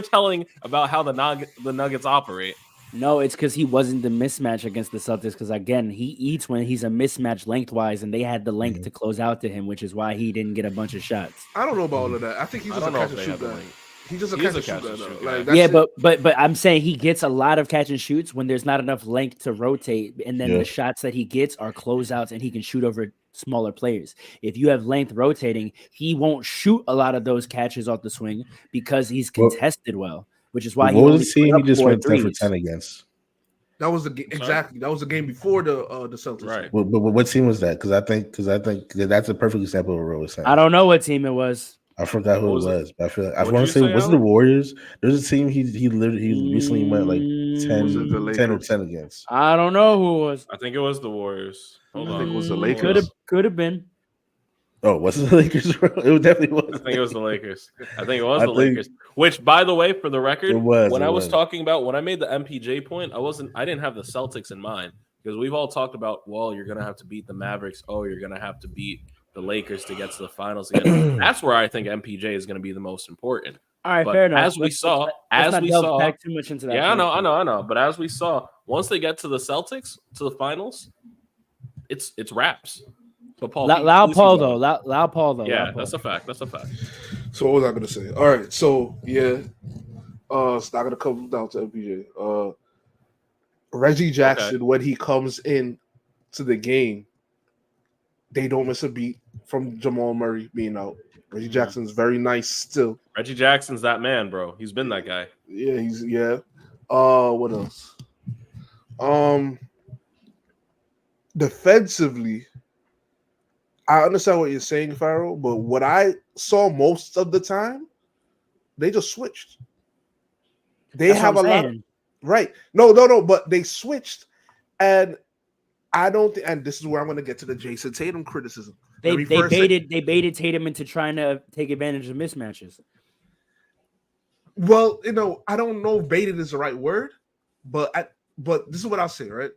telling about how the Nuggets operate. No, it's because he wasn't the mismatch against the Celtics. Because again, he eats when he's a mismatch lengthwise, and they had the length to close out to him, which is why he didn't get a bunch of shots. I don't know about all of that. I think he's just a catch and shoot guy. He's just a catch and shoot guy. Yeah, but I'm saying he gets a lot of catch and shoots when there's not enough length to rotate, and then the shots that he gets are closeouts, and he can shoot over smaller players. If you have length rotating, he won't shoot a lot of those catches off the swing because he's contested well, which is why he just went 10 for 10 against. That was the exactly. That was the game before the Celtics. Right. But what team was that? Because I think that's a perfect example of what Ro was saying. I don't know what team it was. I forgot who it was, but I feel like I want to say was it the Warriors? There's a team he recently went like 10 or 10 against. I don't know who it was. I think it was the Warriors. Hold on. I think it was the Lakers. Could have been. Oh, was it the Lakers? It definitely was. I think it was the Lakers. Lakers. Which, by the way, for the record, when I was talking about when I made the MPJ point, I didn't have the Celtics in mind because we've all talked about, well, you're gonna have to beat the Mavericks. Oh, you're gonna have to beat the Lakers to get to the finals again. That's where I think MPJ is going to be the most important. All right, fair enough. As we saw, back too much into that. Yeah, I know. But as we saw, once they get to the Celtics to the finals, it's wraps. But Paul, allow Paul though. Yeah, that's a fact. So what was I going to say? All right, so yeah, it's not going to come down to MPJ. Reggie Jackson, when he comes in to the game, they don't miss a beat from Jamal Murray being out. Reggie Jackson's very nice still. Reggie Jackson's that man, bro. He's been that guy. Yeah, what else? Defensively, I understand what you're saying, Pharaoh, but what I saw most of the time, they just switched. They have a lot of, right. No, but they switched, and I don't think, and this is where I'm going to get to the Jason Tatum criticism. They baited Tatum into trying to take advantage of mismatches. Well, I don't know if baited is the right word, but this is what I'll say, right?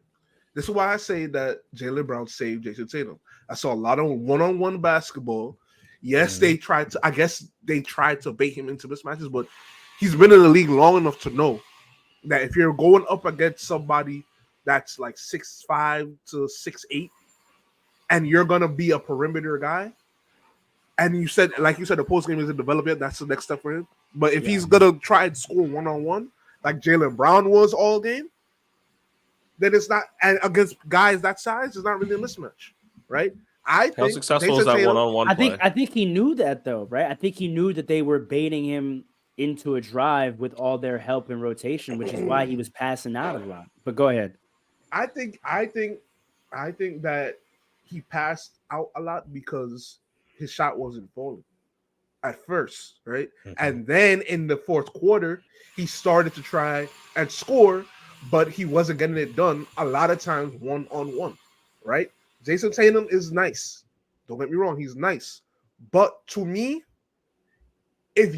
This is why I say that Jaylen Brown saved Jason Tatum. I saw a lot of one-on-one basketball. Yes, they tried to bait him into mismatches, but he's been in the league long enough to know that if you're going up against somebody that's like 6'5" to 6'8", and you're gonna be a perimeter guy. And you said, the post game isn't developed yet. That's the next step for him. But if he's gonna try and score 1-on-1, like Jaylen Brown was all game, then it's not. And against guys that size, it's not really a mismatch, right? I think how successful is that one-on-one play? I think he knew that though, right? I think he knew that they were baiting him into a drive with all their help and rotation, which is why he was passing out a lot. But go ahead. I think that he passed out a lot because his shot wasn't falling at first, right? Mm-hmm. And then in the fourth quarter, he started to try and score, but he wasn't getting it done a lot of times one-on-one, right? Jason Tatum is nice. Don't get me wrong, he's nice. But to me, if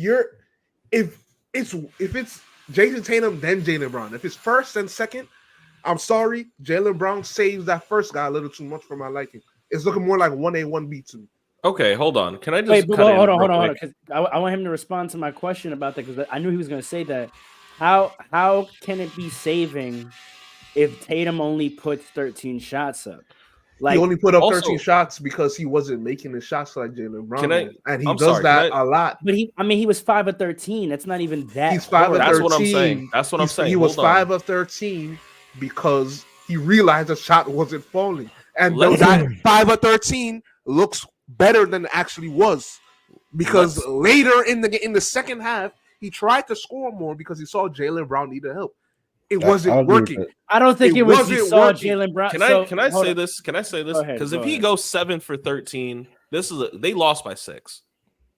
it's Jason Tatum, then Jaylen Brown. If it's first and second, I'm sorry, Jaylen Brown saves that first guy a little too much for my liking. It's looking more like 1A, 1B to me. Okay, hold on. Can I just Wait, but cut in hold on, real hold on, quick? because I want him to respond to my question about that because I knew he was going to say that. How can it be saving if Tatum only puts 13 shots up? Like He only put up also- 13 shots because he wasn't making the shots like Jaylen Brown. Can I- did. And he I'm does sorry, can that I- a lot. But he was 5 of 13. That's not even that. He's 5 of 13. That's what I'm saying. That's what I'm saying. He was Hold on. 5 of 13 because he realized the shot wasn't falling. And Let's- that 5 of 13 looks better than it actually was. Because later in the second half, he tried to score more because he saw Jaylen Brown needed help. It I'll wasn't agree with working. that. I don't think It it was wasn't he saw working. Jaylen Brown. Can So, I hold say on. this? Can I say this? Go ahead, Because go if he ahead. goes 7 for 13, they lost by 6.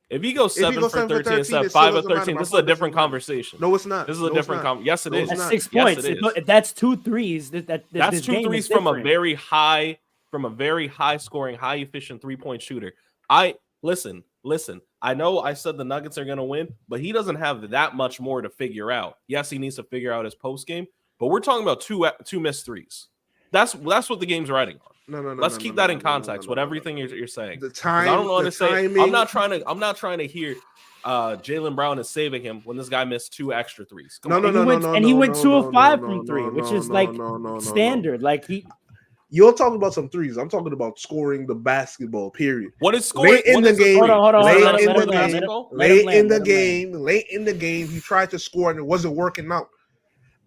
If he goes If he 7 goes for 7 for 13 instead 13, of it still 5 of doesn't matter. 13, My this is a point different doesn't matter. conversation. No, it's not. This is No, a it's different not. conversation. Yes, it No, is. it's That's not. 6 Yes, points. it is. That's 2 threes. That's This 2 game threes is from a different. very high scoring, high efficient 3-point shooter. Listen. I know I said the Nuggets are going to win, but he doesn't have that much more to figure out. Yes, he needs to figure out his post game, but we're talking about two missed threes. That's what the game's riding on. No. Let's keep that in context with everything you're saying. The 'Cause time. I don't know the to say. timing, I'm not trying to hear Jaylen Brown is saving him when this guy missed 2 extra threes. Come on. He went 2 of 5 from 3, which is like standard. Like You're talking about some threes. I'm talking about scoring the basketball. Period. What is scoring? Late in what the is a game. three? Hold on, Is late that not in a the scoring game. basketball? Late Let in him the land. game, he tried to score and it wasn't working out.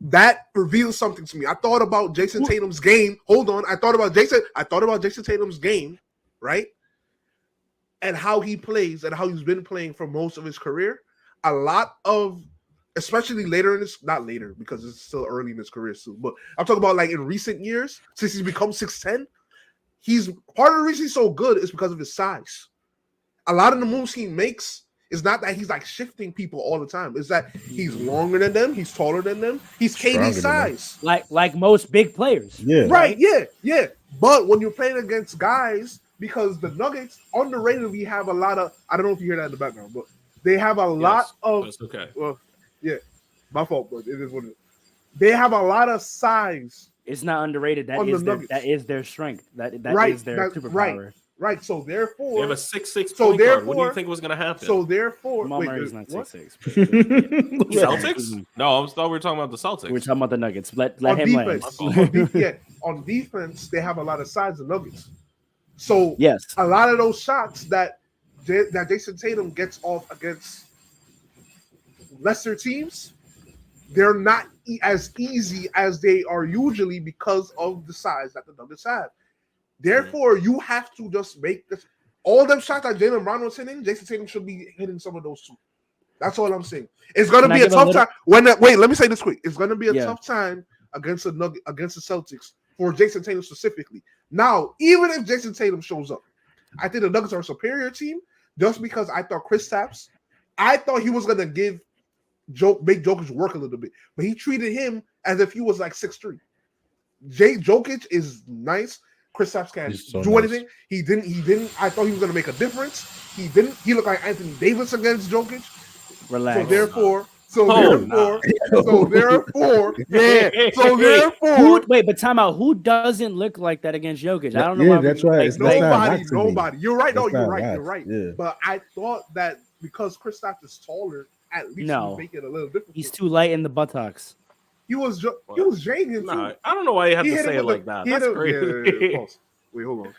That reveals something to me. I thought about Jason Tatum's game. Hold on. I thought about Jason Tatum's game, right? And how he plays and how he's been playing for most of his career. A lot of, especially later in his, not later because it's still early in his career still, but I'm talking about like in recent years, since he's become 6'10", he's part of the reason he's so good is because of his size. A lot of the moves he makes is not that he's like shifting people all the time. It's that he's longer than them, he's taller than them, he's KD size. like most big players. Yeah. Right, yeah. But when you're playing against guys, because the Nuggets, underrated, we have a lot of, I don't know if you hear that in the background, but they have a lot of, That's okay. well, yeah, my fault, but it is what it is. They have a lot of size. It's not underrated. That On the is Nuggets. that is their strength. That Right, is their that's superpower. Right, so therefore, They have a 6'6" So point guard. What do therefore- you think was going to happen? so therefore, Jamal wait, Murray's not what? 6'6". Celtics? No, I thought we were talking about the Celtics. We're talking about the Nuggets. Let On him land. defense, on defense, they have a lot of size, the Nuggets. So Yes. a lot of those shots that Jason Tatum gets off against lesser teams, they're not as easy as they are usually because of the size that the Nuggets have. Therefore, you have to just make this. All them shots that Jaylen Brown was hitting, Jason Tatum should be hitting some of those too. That's all I'm saying. It's gonna Can I be a give a tough little- time. Wait, let me say this quick. It's gonna be a Yeah. tough time against the Celtics for Jason Tatum specifically. Now, even if Jason Tatum shows up, I think the Nuggets are a superior team just because I thought Kristaps, I thought he was gonna make Jokic work a little bit, but he treated him as if he was like 6'3". Jokic is nice. Kristaps can't He's so do nice. anything. He didn't. I thought he was gonna make a difference. He didn't. He looked like Anthony Davis against Jokic. Relax. So therefore, Wait, but time out. Who doesn't look like that against Jokic? I don't know. Yeah, why that's we, right. like, It's not nobody. not to me. Nobody. You're right. No, That's you're not right. not. You're right. Yeah. But I thought that because Kristaps is taller, at least No. would make it a little different. he's too light in the buttocks. He was jaying him too. Nah, I don't know why you have He to hit say him it with like that. he hit That's him- crazy. yeah, pause. Wait, hold on.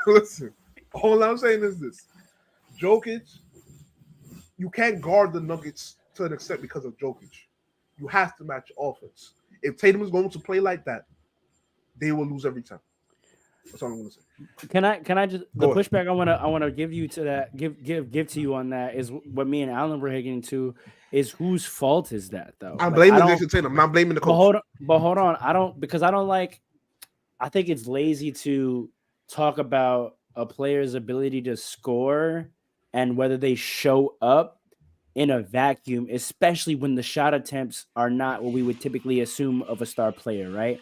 Listen. All I'm saying is this: Jokic, you can't guard the Nuggets to an extent because of Jokic. You have to match offense. If Tatum is going to play like that, they will lose every time. That's all I'm going to say. Can I just the Go ahead. pushback I want to give you to that give to you on that is what me and Alan were getting to is whose fault is that though? I'm Like, blaming I don't- Jason Tatum. I'm not blaming the But coach. hold on. I don't like. I think it's lazy to talk about a player's ability to score and whether they show up in a vacuum, especially when the shot attempts are not what we would typically assume of a star player, right?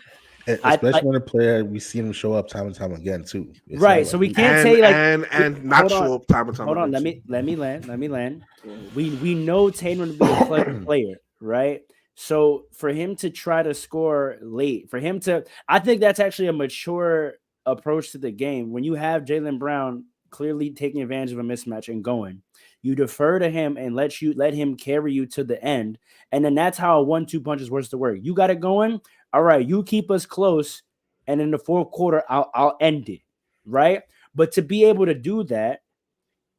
Especially when a player we see him show up time and time again too. It's Right. not So like we he- can't and say like and not hold on. show up time and time Hold on, again. let me land. We know Tatum to be a clutch player, right? So for him to try to score late, for him to, I think that's actually a mature approach to the game. When you have Jaylen Brown clearly taking advantage of a mismatch and going, you defer to him and let him carry you to the end, and then that's how a 1-2 punch is supposed to work. You got it going, all right. You keep us close, and in the fourth quarter, I'll end it, right? But to be able to do that,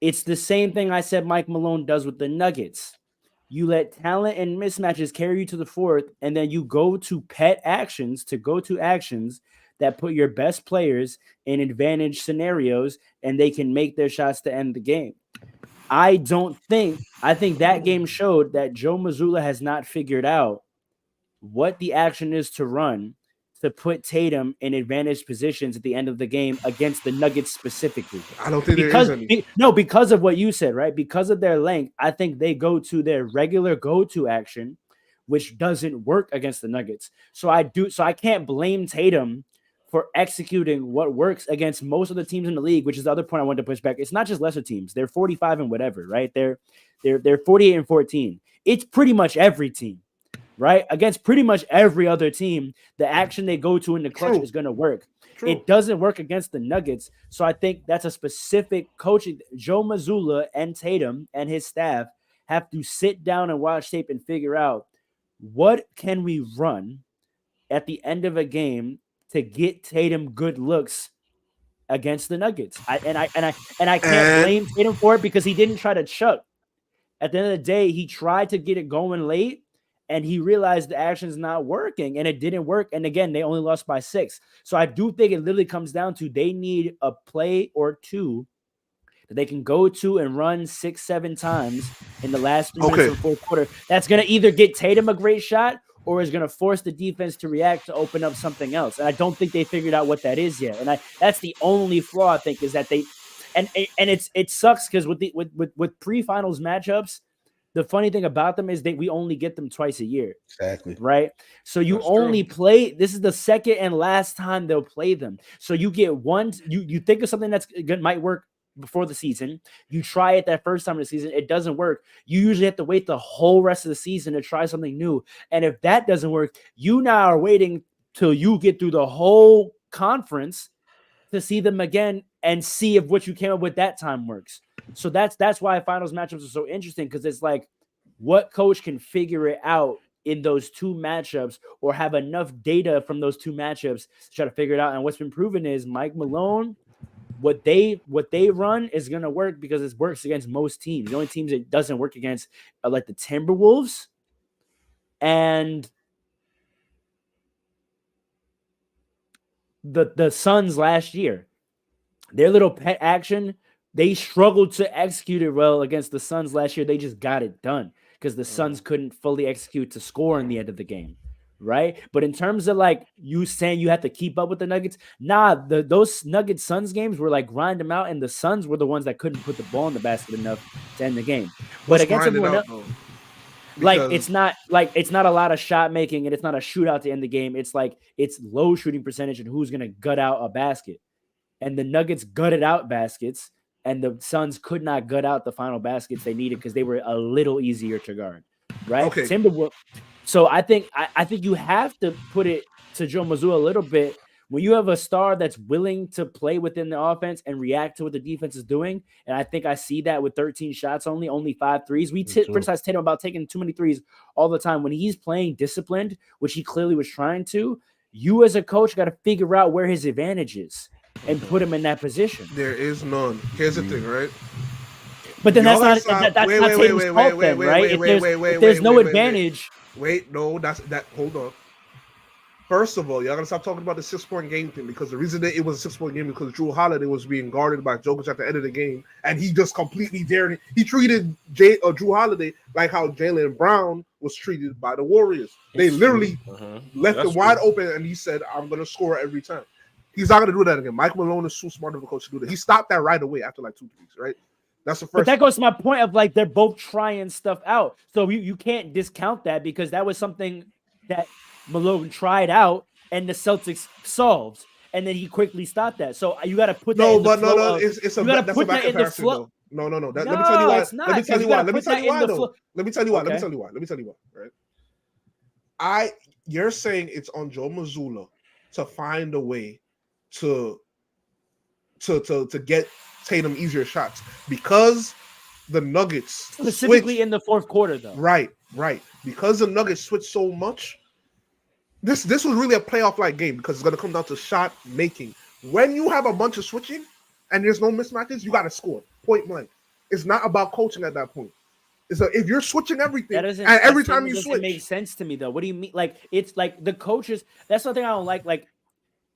it's the same thing I said Mike Malone does with the Nuggets. You let talent and mismatches carry you to the fourth, and then you go to actions that put your best players in advantage scenarios, and they can make their shots to end the game. I think that game showed that Joe Mazzulla has not figured out what the action is to run to put Tatum in advantage positions at the end of the game against the Nuggets specifically. I don't think there Because is any. because of what you said, right? Because of their length, I think they go to their regular go-to action, which doesn't work against the Nuggets. So I can't blame Tatum for executing what works against most of the teams in the league, which is the other point I wanted to push back. It's not just lesser teams. They're 45 and whatever, right? They're 48 and 14. It's pretty much every team, right? Against pretty much every other team, the action they go to in the clutch True. is going to work. True. It doesn't work against the Nuggets. So I think that's a specific coaching. Joe Mazzulla and Tatum and his staff have to sit down and watch tape and figure out what can we run at the end of a game to get Tatum good looks against the Nuggets. I can't blame Tatum for it because he didn't try to chuck. At the end of the day, he tried to get it going late, and he realized the action's not working, and it didn't work. And again, they only lost by 6. So I do think it literally comes down to they need a play or two that they can go to and run 6-7 times in the last 3 minutes of the fourth quarter. That's going to either get Tatum a great shot or is going to force the defense to react to open up something else. And I don't think they figured out what that is yet. And that's the only flaw, I think, is that they and it sucks because with pre-finals matchups, the funny thing about them is that we only get them twice a year. Exactly. Right? So you That's only true. play, this is the second and last time they'll play them. So you get one, you think of something that's good, might work before the season. You try it that first time of the season, it doesn't work. You usually have to wait the whole rest of the season to try something new. And if that doesn't work, you now are waiting till you get through the whole conference to see them again and see if what you came up with that time works. So that's why finals matchups are so interesting, because it's like, what coach can figure it out in those two matchups or have enough data from those two matchups to try to figure it out. And what's been proven is Mike Malone, what they run is going to work because it works against most teams. The only teams it doesn't work against are like the Timberwolves and the Suns last year. Their little pet action, they struggled to execute it well against the Suns last year. They just got it done because the Suns couldn't fully execute to score in the end of the game, right? But in terms of like you saying you have to keep up with the Nuggets, those Nuggets Suns games were like grind them out, and the Suns were the ones that couldn't put the ball in the basket enough to end the game. But against everyone else, it's not a lot of shot making, and it's not a shootout to end the game. It's like it's low shooting percentage and who's gonna gut out a basket. And the Nuggets gutted out baskets, and the Suns could not gut out the final baskets they needed because they were a little easier to guard, right? Okay. So I think you have to put it to Joe Mazzulla a little bit. When you have a star that's willing to play within the offense and react to what the defense is doing, and I think I see that with 13 shots only 5 threes. We criticize Tatum about taking too many threes all the time. When he's playing disciplined, which he clearly was trying to, you as a coach got to figure out where his advantage is and put him in that position. There is none. Here's the thing, right? But then that's not Tatum's fault then, right? If there's no advantage. Hold on. First of all, y'all gotta stop talking about the 6-point game thing, because the reason that it was a 6-point game because Drew Holiday was being guarded by Jokic at the end of the game, and he just completely dared it. He treated Drew Holiday like how Jaylen Brown was treated by the Warriors. They literally left him wide open, and he said, "I'm gonna score every time." He's not going to do that again. Mike Malone is too smart of a coach to do that. He stopped that right away after like 2 weeks, right? That's the first. But that goes to my point of like they're both trying stuff out. So you can't discount that because that was something that Malone tried out and the Celtics solved, and then he quickly stopped that. So you got to put that No, in the but flow no, of, it's a you got to that's a put bad that in the comparison flow. though. No. Let me No, tell you why. it's not, Let me 'cause tell you you why. gotta Let me put tell that you in why the though. flow. Let me tell you why. Let me Okay. tell you why. Let me tell you why. Right. You're saying it's on Joe Mazzulla to find a way to get Tatum easier shots because the Nuggets Specifically switch. in the fourth quarter, though. Right. Because the Nuggets switch so much. This was really a playoff like game because it's gonna come down to shot making. When you have a bunch of switching and there's no mismatches, you gotta score point blank. It's not about coaching at that point. It's if you're switching everything That doesn't. and every That time you doesn't make switch, sense to me, though. What do you mean? Like it's like the coaches. That's the thing I don't like. Like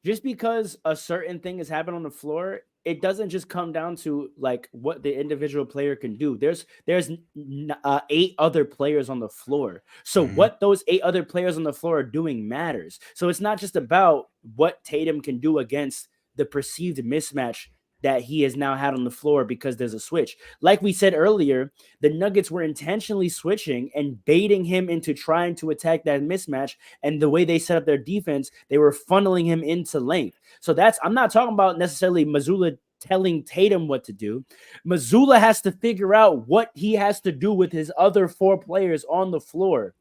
just because a certain thing has happened on the floor, it doesn't just come down to like what the individual player can do. There's 8 other players on the floor. So what those 8 other players on the floor are doing matters. So it's not just about what Tatum can do against the perceived mismatch that he has now had on the floor because there's a switch. Like we said earlier, the Nuggets were intentionally switching and baiting him into trying to attack that mismatch. And the way they set up their defense, they were funneling him into length. So I'm not talking about necessarily Mazzulla telling Tatum what to do. Mazzulla has to figure out what he has to do with his other 4 players on the floor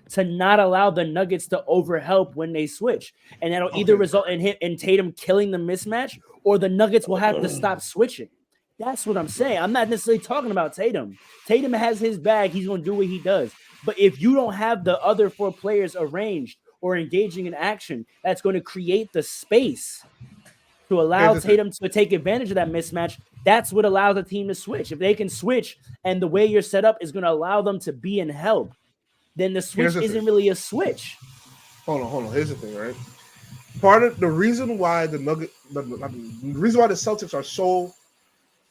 to not allow the Nuggets to overhelp when they switch. And that'll either result in Tatum killing the mismatch or the Nuggets will have to stop switching. That's what I'm saying. I'm not necessarily talking about Tatum. Tatum has his bag. He's going to do what he does. But if you don't have the other 4 players arranged or engaging in action, that's going to create the space to allow Tatum to take advantage of that mismatch. That's what allows a team to switch. If they can switch and the way you're set up is going to allow them to be in help, then the switch isn't really a switch. Hold on. Here's the thing, right? Part of the reason why the reason why the Celtics are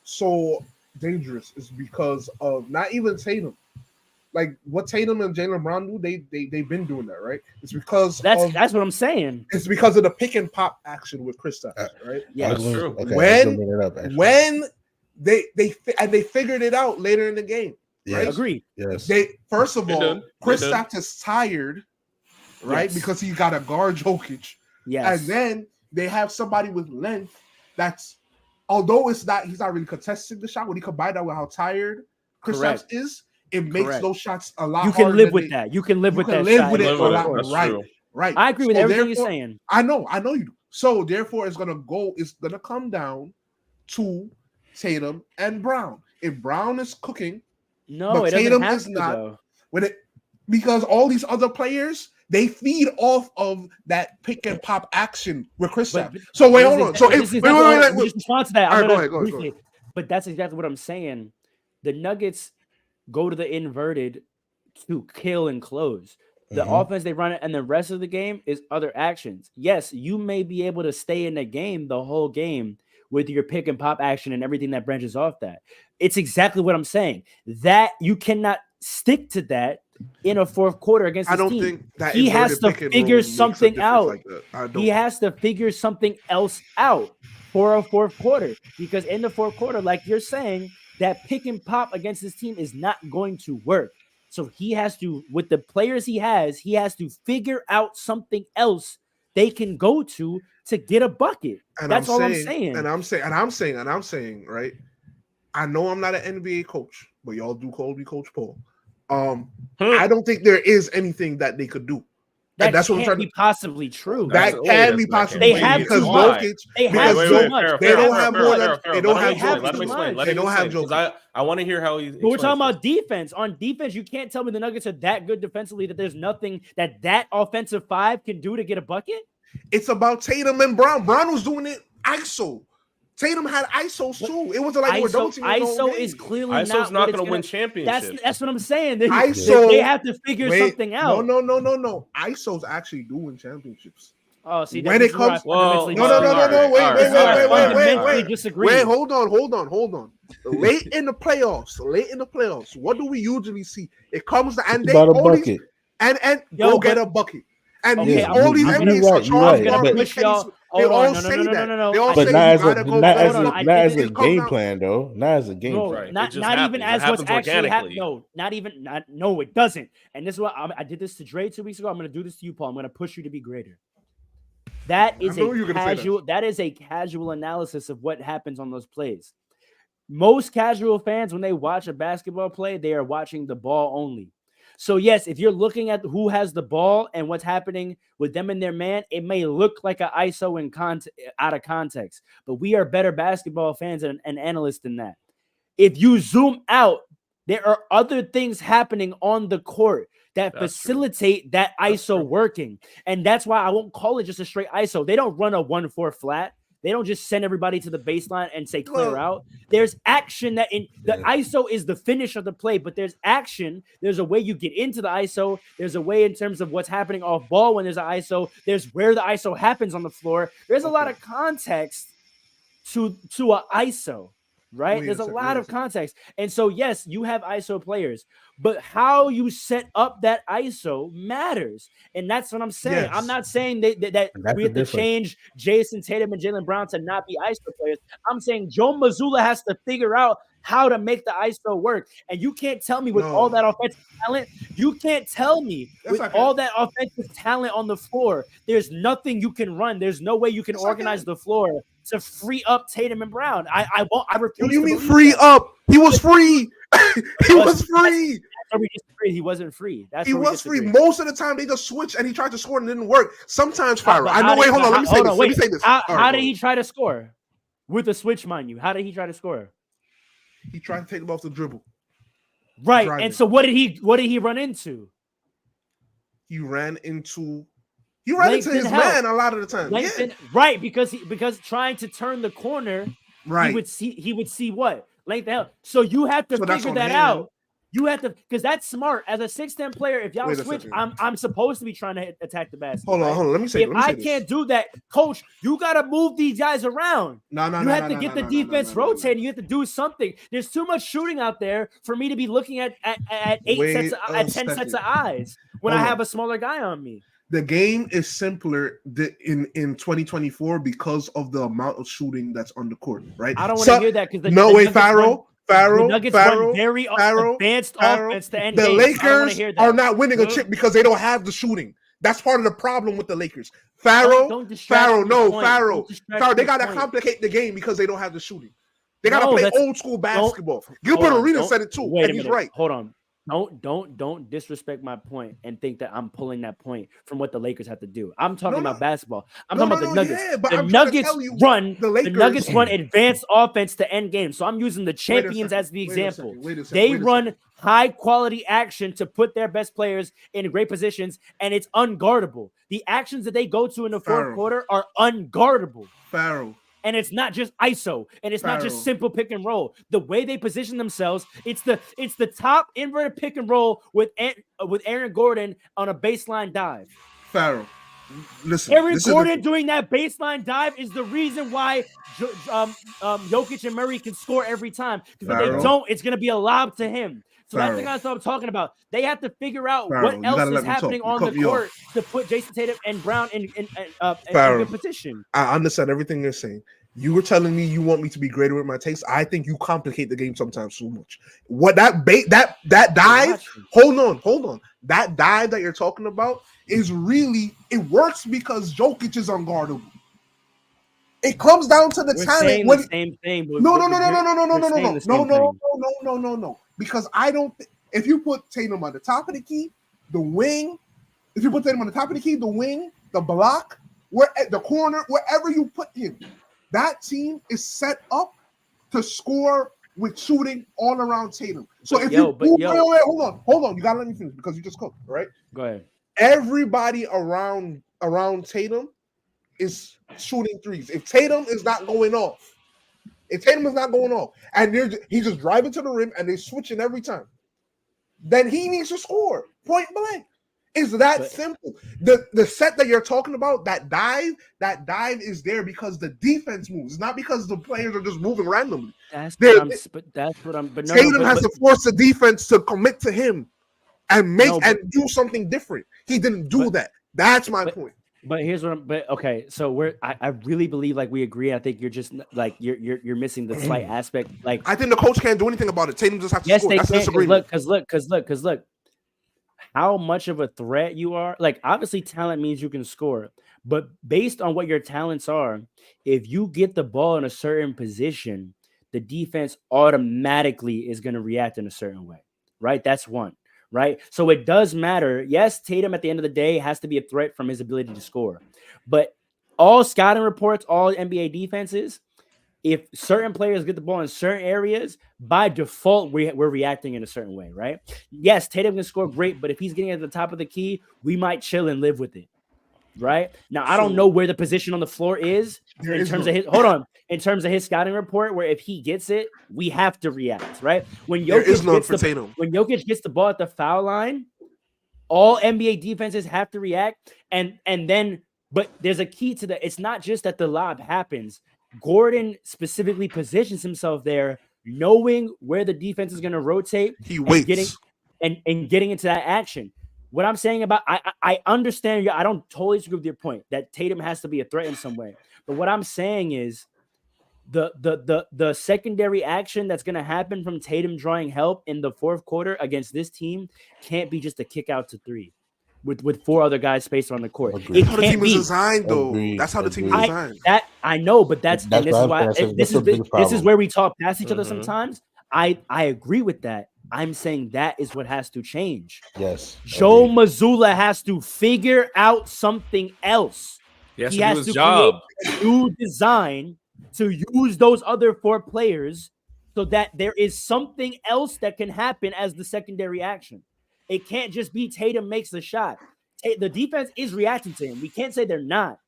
so dangerous is because of not even Tatum. Like what Tatum and Jaylen Brown do, they've been doing that, right? It's because that's what I'm saying. It's because of the pick and pop action with Kristaps, right? Yeah, that's true. Okay, when they figured it out later in the game. Right? Agreed. Yes. They first of all, Kristaps is tired, right? Yes. Because he got a guard Jokic. Yes. And then they have somebody with length that's, although he's not really contesting the shot, when he combine that with how tired Kristaps is, it makes those shots a lot harder. You can live with that. You can live with that shot. With it a lot. That's right. true. Right. I agree with everything you're saying. I know you do. So therefore it's gonna come down to Tatum and Brown. If Brown is cooking, no, but it Tatum doesn't have is to, not. though. Because all these other players, they feed off of that pick and pop action with Kristaps. So wait, hold on. So just respond to that. Go ahead. But that's exactly what I'm saying. The Nuggets go to the inverted to kill and close. The offense they run it, and the rest of the game is other actions. Yes, you may be able to stay in the game the whole game with your pick and pop action and everything that branches off that. It's exactly what I'm saying. That you cannot stick to that in a fourth quarter against this team. I don't think that he has to figure something out. Like he has to figure something else out for a fourth quarter, because in the fourth quarter, like you're saying, that pick and pop against this team is not going to work. So he has to, with the players he has to figure out something else they can go to get a bucket. And that's all I'm saying. And I'm saying, right? I know I'm not an NBA coach, but y'all do call me Coach Paul. I don't think there is anything that they could do. That's what I'm trying to be possibly true. That can be possibly they have because too much. They have too much. They don't have more than they don't have Jokic. Let him explain. They don't have Jokic. I want to hear how he. But we're talking about defense. On defense, you can't tell me the Nuggets are that good defensively that there's nothing that offensive 5 can do to get a bucket. It's about Tatum and Brown. Brown was doing it ISO. Tatum had ISOs too. It wasn't like they were double teaming. ISO is clearly ISO's not going to win championships. That's what I'm saying. ISO, they have to figure something out. No. ISO's actually doing championships. Oh, see, when it comes, wait. Hold on. Late in the playoffs, what do we usually see? It comes to and they always get a bucket. And all these NBAs are gonna push y'all. They all say that. No. But not as a game plan, though. Not as a game plan. Not even as what's actually happening. No, it doesn't. And this is what I did this to Dre 2 weeks ago. I'm going to do this to you, Paul. I'm going to push you to be greater. That I is knew a you were gonna say that. casual. That is a casual analysis of what happens on those plays. Most casual fans, when they watch a basketball play, they are watching the ball only. So yes, if you're looking at who has the ball and what's happening with them and their man, it may look like an ISO out of context. But we are better basketball fans and analysts than that. If you zoom out, there are other things happening on the court that That's facilitate that That's ISO true. working. And that's why I won't call it just a straight ISO. They don't run a 1-4 flat. They don't just send everybody to the baseline and say clear Well, out. There's action that in the Yeah. ISO is the finish of the play, but there's action. There's a way you get into the ISO. There's a way in terms of what's happening off ball when there's an ISO. There's where the ISO happens on the floor. There's a lot Okay. of context to a ISO, right? Wait a There's a second, lot wait a of second. context. And so, yes, you have ISO players, but how you set up that ISO matters. And that's what I'm saying. Yes. I'm not saying that And that's we the have to difference. change Jason Tatum and Jaylen Brown to not be ISO players. I'm saying Joe Mazzulla has to figure out how to make the ISO work. And you can't tell me with No. all that offensive talent, you can't tell me Yes, with I can. all that offensive talent on the floor, there's nothing you can run. There's no way you can Yes, I organize can. the floor to free up Tatum and Brown. I won't. I refuse. What do you to mean believe free that. up? He was free. He was free. That's where we disagree. He wasn't free. That's He where we was free. disagree. Most of the time, they just switched and he tried to score and it didn't work. Sometimes, How- Fyro. but I how know. did- Wait, hold on. Let me say hold this. on, Let me wait. say this. How All right, did go he ahead. try to score with a switch, mind you? How did he try to score? He tried to take him off the dribble. Right. Driving. And so what did he run into? He ran into his Lengthen help. man a lot of the time. Lengthen, right, because trying to turn the corner, Right. he would see what? Lengthen help. So you have to So that's figure on that him. out. You have to, because that's smart. As a 6'10" player, if y'all Wait a switch, second. I'm supposed to be trying to attack the basket. Hold on, right? hold on. Let me say. If Let me I say this. can't do that, coach, you gotta move these guys around. No, You have to get the defense rotating. You have to do something. There's too much shooting out there for me to be looking at Wait 10 a sets second. of eyes when Hold I on. have a smaller guy on me. The game is simpler in 2024 because of the amount of shooting that's on the court, right? I don't want to hear that because Pharaoh, the Nuggets run very advanced Pharaoh. offense to end The games. I don't want Lakers to hear that. are not winning a chip because they don't have the shooting. That's part of the problem with the Lakers. Pharaoh, distract from the point. Pharaoh. Don't distract Pharaoh, from they the gotta point. complicate the game because they don't have the shooting. They gotta No, play that's- old school basketball. Hold Gilbert on, Arenas don't- said it too, Wait and a he's minute. right. Hold on. Don't disrespect my point and think that I'm pulling that point from what the Lakers have to do. I'm talking No, about basketball. I'm No, talking about no, the no, Nuggets. yeah, but the I'm trying to Nuggets tell you, run the Lakers- Nuggets run advanced offense to end games. So I'm using the Wait a champions second, as the wait a example. second, wait a second, They wait a run second. high quality action to put their best players in great positions, and it's unguardable. The actions that they go to in the fourth Pharaoh. quarter are unguardable. Pharaoh. And it's not just ISO, and it's not just Pharaoh. simple pick and roll. The way they position themselves, it's the top inverted pick and roll with Aaron Gordon on a baseline dive. Pharaoh. Listen, Aaron this is Gordon doing that baseline dive is the reason why Jokic and Murray can score every time. Because if they Pharaoh. don't, it's going to be a lob to him. So that's the Pharaoh. kind of stuff I'm talking about. They have to figure out Pharaoh, what you else gotta is let me talk. happening You on cut the me off. court to put Jason Tatum and Brown in Pharaoh. good position. I understand everything you're saying. You were telling me you want me to be greater with my takes. I think you complicate the game sometimes so much. What that dive? Hold on. That dive that you're talking about is really, it works because Jokic is unguardable. It comes down to the We're talent. saying the same thing. But No. Because I don't. If you put Tatum on the top of the key, the wing. If you put Tatum on the top of the key, the wing, the block, where at the corner, wherever you put him, that team is set up to score with shooting all around Tatum. So But if yo, you but yo. wait, hold on, you gotta let me finish because you just cooked, right? Go ahead. Everybody around Tatum is shooting threes. If Tatum is not going off, and he's just driving to the rim and they're switching every time, then he needs to score point blank. It's that simple. The set that you're talking about, that dive is there because the defense moves, not because the players are just moving randomly. Tatum has to force the defense to commit to him and do something different. He didn't do that. That's my point. But here's what okay. So I really believe like we agree. I think you're just like you're missing the slight aspect. Like I think the coach can't do anything about it. Tatum just has to yes, score. they That's a can. disagreement. Because look, how much of a threat you are. Like obviously, talent means you can score, But based on what your talents are, if you get the ball in a certain position, the defense automatically is going to react in a certain way, right? That's one, right? So it does matter. Yes, Tatum at the end of the day has to be a threat from his ability to score. But all scouting reports, all NBA defenses, if certain players get the ball in certain areas, by default, we're reacting in a certain way, right? Yes, Tatum can score great, but if he's getting at the top of the key, we might chill and live with it, right? Now, I don't know where the position on the floor is in terms of his, hold on, in terms of his scouting report, where if he gets it, we have to react, right? When Jokic gets the ball at the foul line, all NBA defenses have to react, and then, but there's a key to that. It's not just that the lob happens. Gordon specifically positions himself there, knowing where the defense is going to rotate. He waits. Getting into that action. What I'm saying about, I understand you. I don't totally agree with your point that Tatum has to be a threat in some way. But what I'm saying is the secondary action that's going to happen from Tatum drawing help in the fourth quarter against this team can't be just a kick out to three with four other guys spaced on the court. That's how the team is designed, though. That's how the team is designed. I know, but this is where we talk past each other sometimes. I agree with that. I'm saying that is what has to change. Yes. Joe Mazzulla has to figure out something else. He has to create a new design to use those other four players so that there is something else that can happen as the secondary action. It can't just be Tatum makes the shot. The defense is reacting to him. We can't say they're not,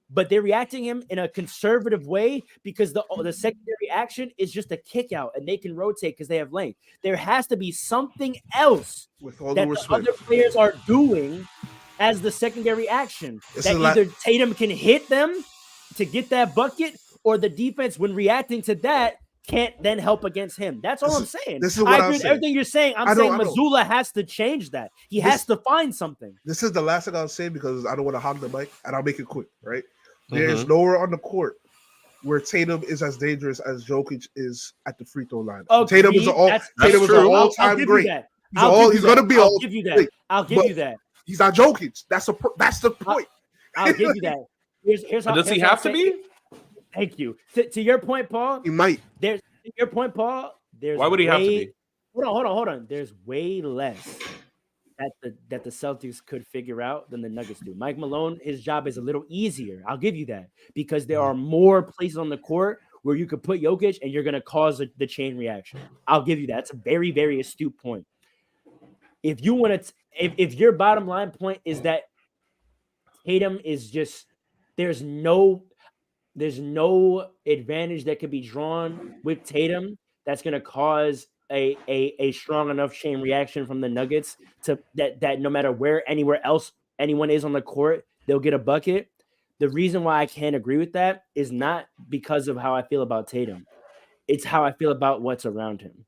but they're reacting him in a conservative way because the secondary action is just a kick out and they can rotate because they have length. There has to be something else that the other players are doing as the secondary action that either Tatum can hit them to get that bucket, or the defense, when reacting to that, can't then help against him. That's all I'm saying. This is what I agree with everything you're saying. I'm saying Mazzulla has to change that. He has to find something. This is the last thing I'll say because I don't want to hog the mic, and I'll make it quick, right? There's nowhere on the court where Tatum is as dangerous as Jokic is at the free throw line. Okay, Tatum is an all-time great. He's going to be I'll give you that. I'll give you that. He's not Jokic. That's the point. I'll give you that. Here's how. Does he have to be? Thank you. To your point, Paul. He might. To your point, Paul. Why would he have to be? Hold on. There's way less that the Celtics could figure out than the Nuggets do. Mike Malone, his job is a little easier. I'll give you that because there are more places on the court where you could put Jokic and you're going to cause the chain reaction. I'll give you that. It's a very, very astute point. If you want to, if your bottom line point is that Tatum is just there's no advantage that could be drawn with Tatum that's going to cause a strong enough chain reaction from the Nuggets to that no matter anywhere else anyone is on the court, they'll get a bucket. The reason why I can't agree with that is not because of how I feel about Tatum. It's how I feel about what's around him.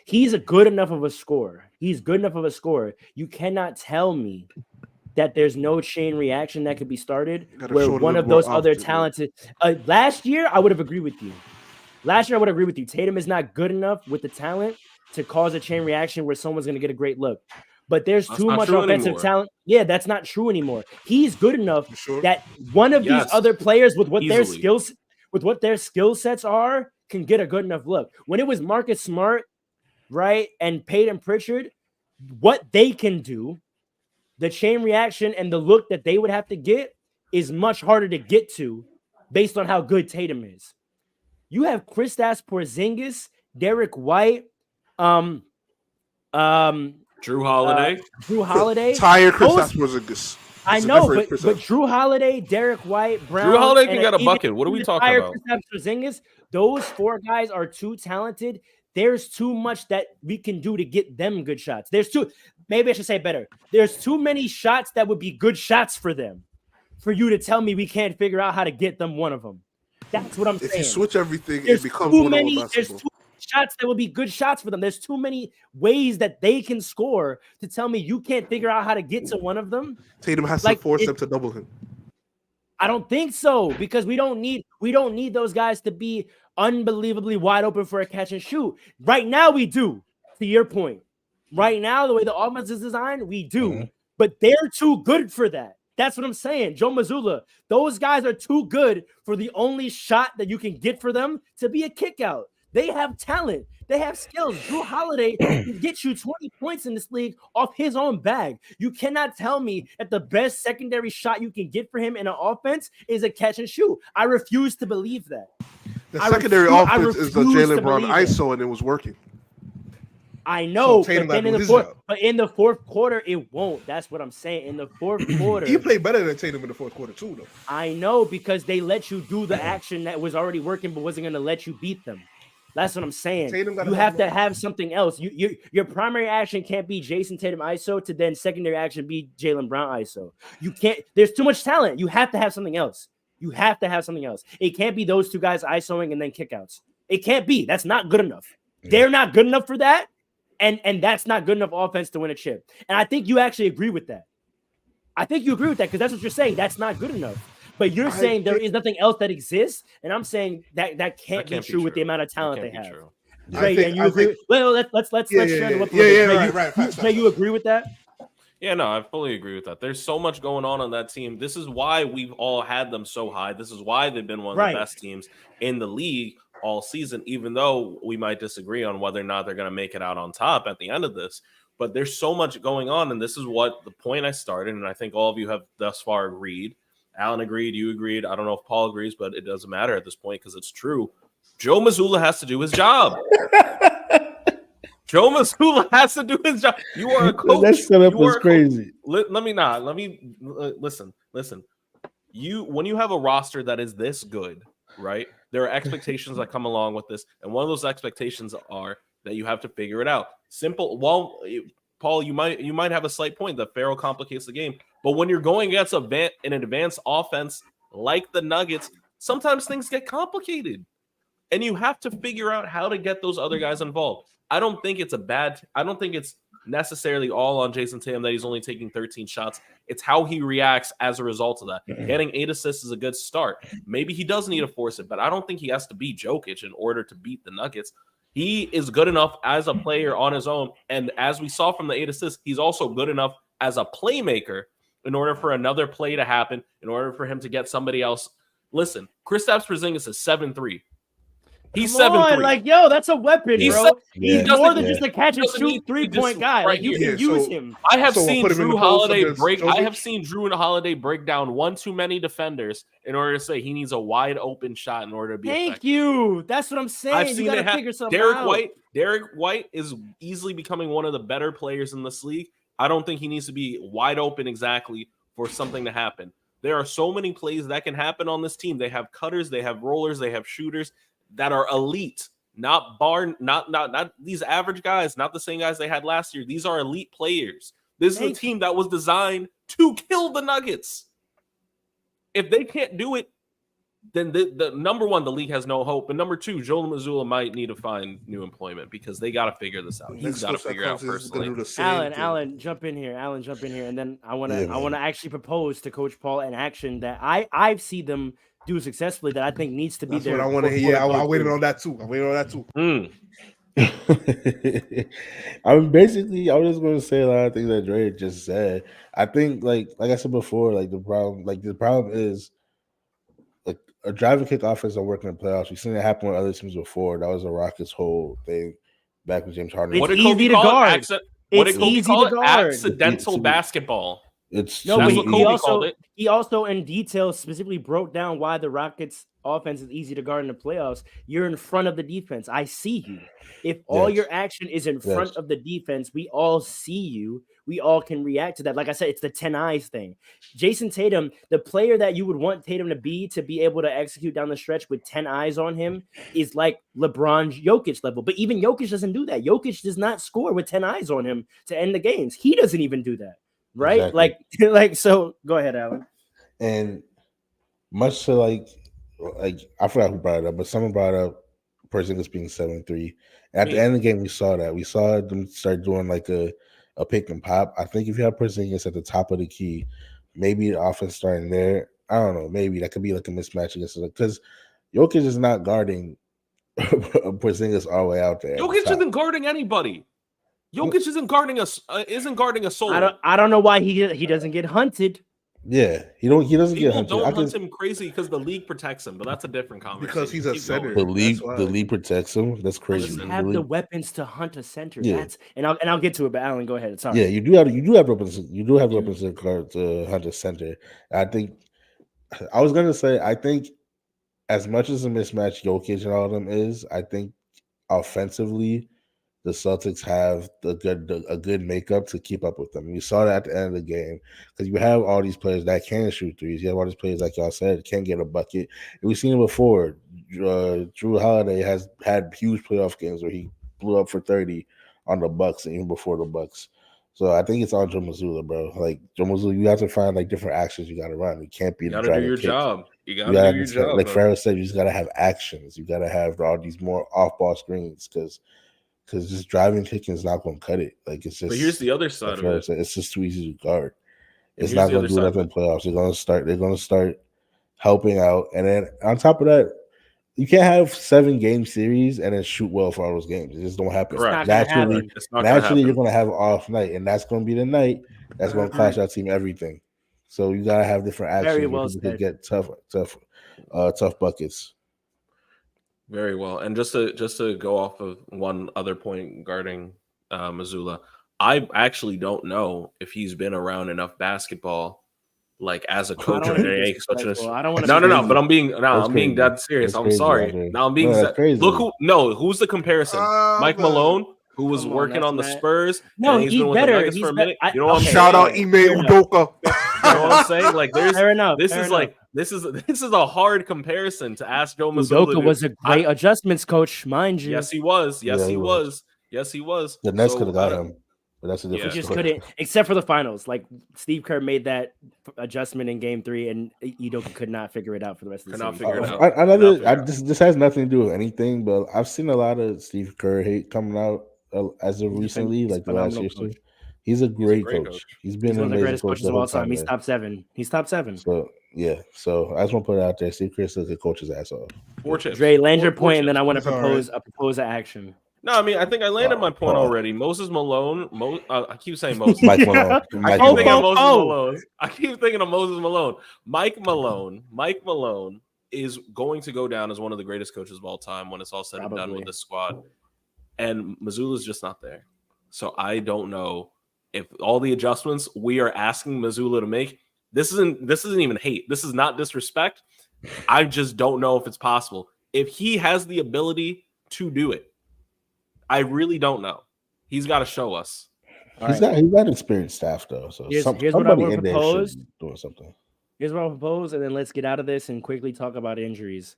He's a good enough of a scorer. He's good enough of a scorer. You cannot tell me that there's no chain reaction that could be started where one of those other talented last year, I would have agreed with you. Tatum is not good enough with the talent to cause a chain reaction where someone's going to get a great look. But there's too much offensive talent. Yeah, that's not true anymore. He's good enough that one of these other players with what their skill sets are can get a good enough look. When it was Marcus Smart, right, and Peyton Pritchard, what they can do, the chain reaction and the look that they would have to get is much harder to get to based on how good Tatum is. You have Kristaps Porzingis, Derek White, Drew Holiday. Tired Kristaps Porzingis. I know, but Drew Holiday, Derek White, Brown. Drew Holiday can get a bucket. What are we talking about? Kristaps Porzingis, those four guys are too talented. There's too much that we can do to get them good shots. Maybe I should say better. There's too many shots that would be good shots for them for you to tell me we can't figure out how to get them one of them. That's what I'm saying. If you switch everything, it becomes one-on-one basketball. There's too many shots that would be good shots for them. There's too many ways that they can score to tell me you can't figure out how to get to one of them. Tatum has to force them to double him. I don't think so because we don't need those guys to be unbelievably wide open for a catch and shoot. Right now we do. To your point. Right now, the way the offense is designed, we do. But they're too good for that. That's what I'm saying. Joe Mazzulla, those guys are too good for the only shot that you can get for them to be a kick out. They have talent. They have skills. Drew Holiday can get you 20 points in this league off his own bag. You cannot tell me that the best secondary shot you can get for him in an offense is a catch and shoot. I refuse to believe that. The secondary offense is the refuse Jaylen to Brown believe it. ISO, and it was working. I know, So Tatum but then got in to the his fourth, job. but in the fourth quarter, it won't. That's what I'm saying. In the fourth quarter, He played better than Tatum in the fourth quarter too, though. I know, because they let you do the action that was already working, but wasn't going to let you beat them. That's what I'm saying. Tatum gotta You have have to have something else. Your primary action can't be Jason Tatum ISO to then secondary action be Jaylen Brown ISO. You can't. There's too much talent. You have to have something else. You have to have something else. It can't be those two guys ISOing and then kickouts. It can't be. That's not good enough. They're not good enough for that. And that's not good enough offense to win a chip. And I think you actually agree with that. I think you agree with that because that's what you're saying. That's not good enough. But you're saying there is nothing else that exists, and I'm saying that can't be true with the amount of talent they have. Trey, and you agree? Well, let's share what. Right. Trey, you agree with that? Yeah, no, I fully agree with that. There's so much going on that team. This is why we've all had them so high. This is why they've been one of the best teams in the league all season, even though we might disagree on whether or not they're going to make it out on top at the end of this. But there's so much going on, and this is what the point I started, and I think all of you have thus far agreed. Alan agreed, you agreed. I don't know if Paul agrees, but it doesn't matter at this point because it's true. Joe Mazzulla has to do his job. Joe Mazzulla has to do his job. You are a coach. That setup was crazy. Let me listen. When you have a roster that is this good, right? There are expectations that come along with this, and one of those expectations are that you have to figure it out. Simple. Well, Paul, you might have a slight point that Farrell complicates the game, but when you're going against an advanced offense like the Nuggets, sometimes things get complicated, and you have to figure out how to get those other guys involved. I don't think it's necessarily all on Jason Tatum that he's only taking 13 shots. It's how he reacts as a result of that. Getting 8 assists is a good start. Maybe he does need to force it, but I don't think he has to be Jokic in order to beat the Nuggets. He is good enough as a player on his own, and as we saw from the 8 assists, he's also good enough as a playmaker in order for another play to happen, in order for him to get somebody else. Listen, Kristaps Porzingis is 7'3". He's 7'3". Like, yo, that's a weapon, bro. He's more than just a catch and shoot 3-point guy. Like, you can use him. I have seen Drew Holiday break. I have seen Drew Holiday break down one too many defenders in order to say he needs a wide open shot in order to be effective. Thank you. That's what I'm saying. I've seen you gotta figure something out. Derek White is easily becoming one of the better players in this league. I don't think he needs to be wide open exactly for something to happen. There are so many plays that can happen on this team. They have cutters, they have rollers, they have shooters that are elite, not these average guys, not the same guys they had last year. These are elite players. This is a team that was designed to kill the Nuggets. If they can't do it, then the number one, the league has no hope. And number two, Joe Mazzulla might need to find new employment because they got to figure this out. He's got to figure out personally. Alan, jump in here. And then I want to actually propose to Coach Paul an action that I've seen them do successfully that I think needs to be there. That's what I want to hear. I waited on that too. I was just going to say a lot of things that Dre just said. I think, like I said before, the problem is like a drive and kick offense don't work in the playoffs. We've seen it happen with other teams before. That was the Rockets' whole thing back with James Harden. What did Kobe call it? What did Kobe call it? Accidental basketball. He also in detail specifically broke down why the Rockets offense is easy to guard in the playoffs. You're in front of the defense. I see you. If all your action is in front of the defense, we all see you. We all can react to that. Like I said, it's the 10 eyes thing. Jason Tatum, the player that you would want Tatum to be able to execute down the stretch with 10 eyes on him is like LeBron Jokic level. But even Jokic doesn't do that. Jokic does not score with 10 eyes on him to end the games. He doesn't even do that. Right? Exactly. So go ahead, Alan. And much to like I forgot who brought it up, but someone brought up Porzingis being 7'3". At the end of the game, we saw them start doing like a pick and pop. I think if you have Porzingis at the top of the key, maybe the offense starting there. I don't know. Maybe that could be like a mismatch against it because Jokic is not guarding Porzingis all the way out there. Jokic isn't guarding anybody. Jokic isn't guarding a soul. I don't know why he doesn't get hunted. Yeah, he doesn't get People hunted. don't hunt him crazy because the league protects him, but that's a different conversation. Because he's a Keep center. going. That's why. The league protects him. That's But crazy. you Listen, have the league, weapons to hunt a center. Yeah. That's and I'll get to it, but Alan, go ahead. Sorry. yeah, you do have weapons. You do have weapons to hunt a center. I think I was gonna say I think as much as a mismatch Jokic and all of them is, I think offensively the Celtics have a good makeup to keep up with them. You saw that at the end of the game because you have all these players that can shoot threes. You have all these players, like y'all said, can get a bucket. And we've seen it before. Drew Holiday has had huge playoff games where he blew up for 30 on the Bucks and even before the Bucks. So I think it's on Joe Mazzulla, bro. Like Joe Mazzulla, you have to find like different actions you got to run. You can't be you the got to do driving your kick. job. You got You to gotta do your just, job. like man. Farrell said, you just gotta have actions. You gotta have all these more off-ball screens because just driving kicking is not going to cut it. Like it's just. But here's the other side like of Farrell it. said, it's just too easy to guard. And It's here's not the going other to do side of nothing in it. playoffs. They're going to start helping out, and then on top of that, you can't have 7-game series and then shoot well for all those games. It just don't happen. Correct. It's not gonna Naturally, happen. It's not going to naturally, you're happen. going to have an off night, and that's going to be the night that's going to cost your team everything. So you got to have different actions Very where well people said. can get tough buckets. Very well. And just to go off of one other point regarding Mazzulla, I actually don't know if he's been around enough basketball, like as a I coach don't or want to be any such. disrespectful. I don't want to. No, be no, no. disrespectful. But I'm being crazy. dead serious. That's I'm crazy, sorry. Andre. Now I'm being No, that's crazy. Look who's the comparison? Mike man. Malone, who was Come on, working that's on the not- Spurs. No, and he's he's been with better. the Nuggets He's for a bet- minute. I- You know what I'm okay, Shout saying? out yeah, Ime fair enough. Udoka. You know what I'm saying? Like Fair enough. this fair is enough. like this is a hard comparison to ask Joe Mazzulla. Udoka was a great adjustments coach, mind you. Yes, he was. Yes, Yeah, he he was. Yes, he was. The Nets So, could have got him, but that's a He different just story. couldn't, except for the finals. Like Steve Kerr made that adjustment in Game 3, and Udoka could not figure it out for the rest of the Could not series. figure it out. This has nothing to do with anything, but I've seen a lot of Steve Kerr hate coming out as of He's a recently, he's a like the last phenomenal year. or coach. So. He's a great coach. He's been He's an one of the amazing greatest coach coaches the of whole all time. time. He's there. top 7. He's top 7. So yeah, so I just want to put it out there. Steve Kerr still could coach his ass off. 4 chips. Dre, land your Four point, and then chips. I want to It's all propose an action. No, I mean I think I landed my point already. Moses Malone. I keep saying Moses. Mike Malone. I Mike keep thinking of Malone. Moses Malone. I keep thinking of Moses Malone. Mike Malone is going to go down as one of the greatest coaches of all time when it's all said and done with this squad. And Mazzulla's just not there. So I don't know if all the adjustments we are asking Mazzulla to make. This isn't even hate. This is not disrespect. I just don't know if it's possible. If he has the ability to do it, I really don't know. He's got to show us. He's got experienced staff though. So Here's what I somebody want in to there propose. should be doing something. Here's what I'll propose, and then let's get out of this and quickly talk about injuries.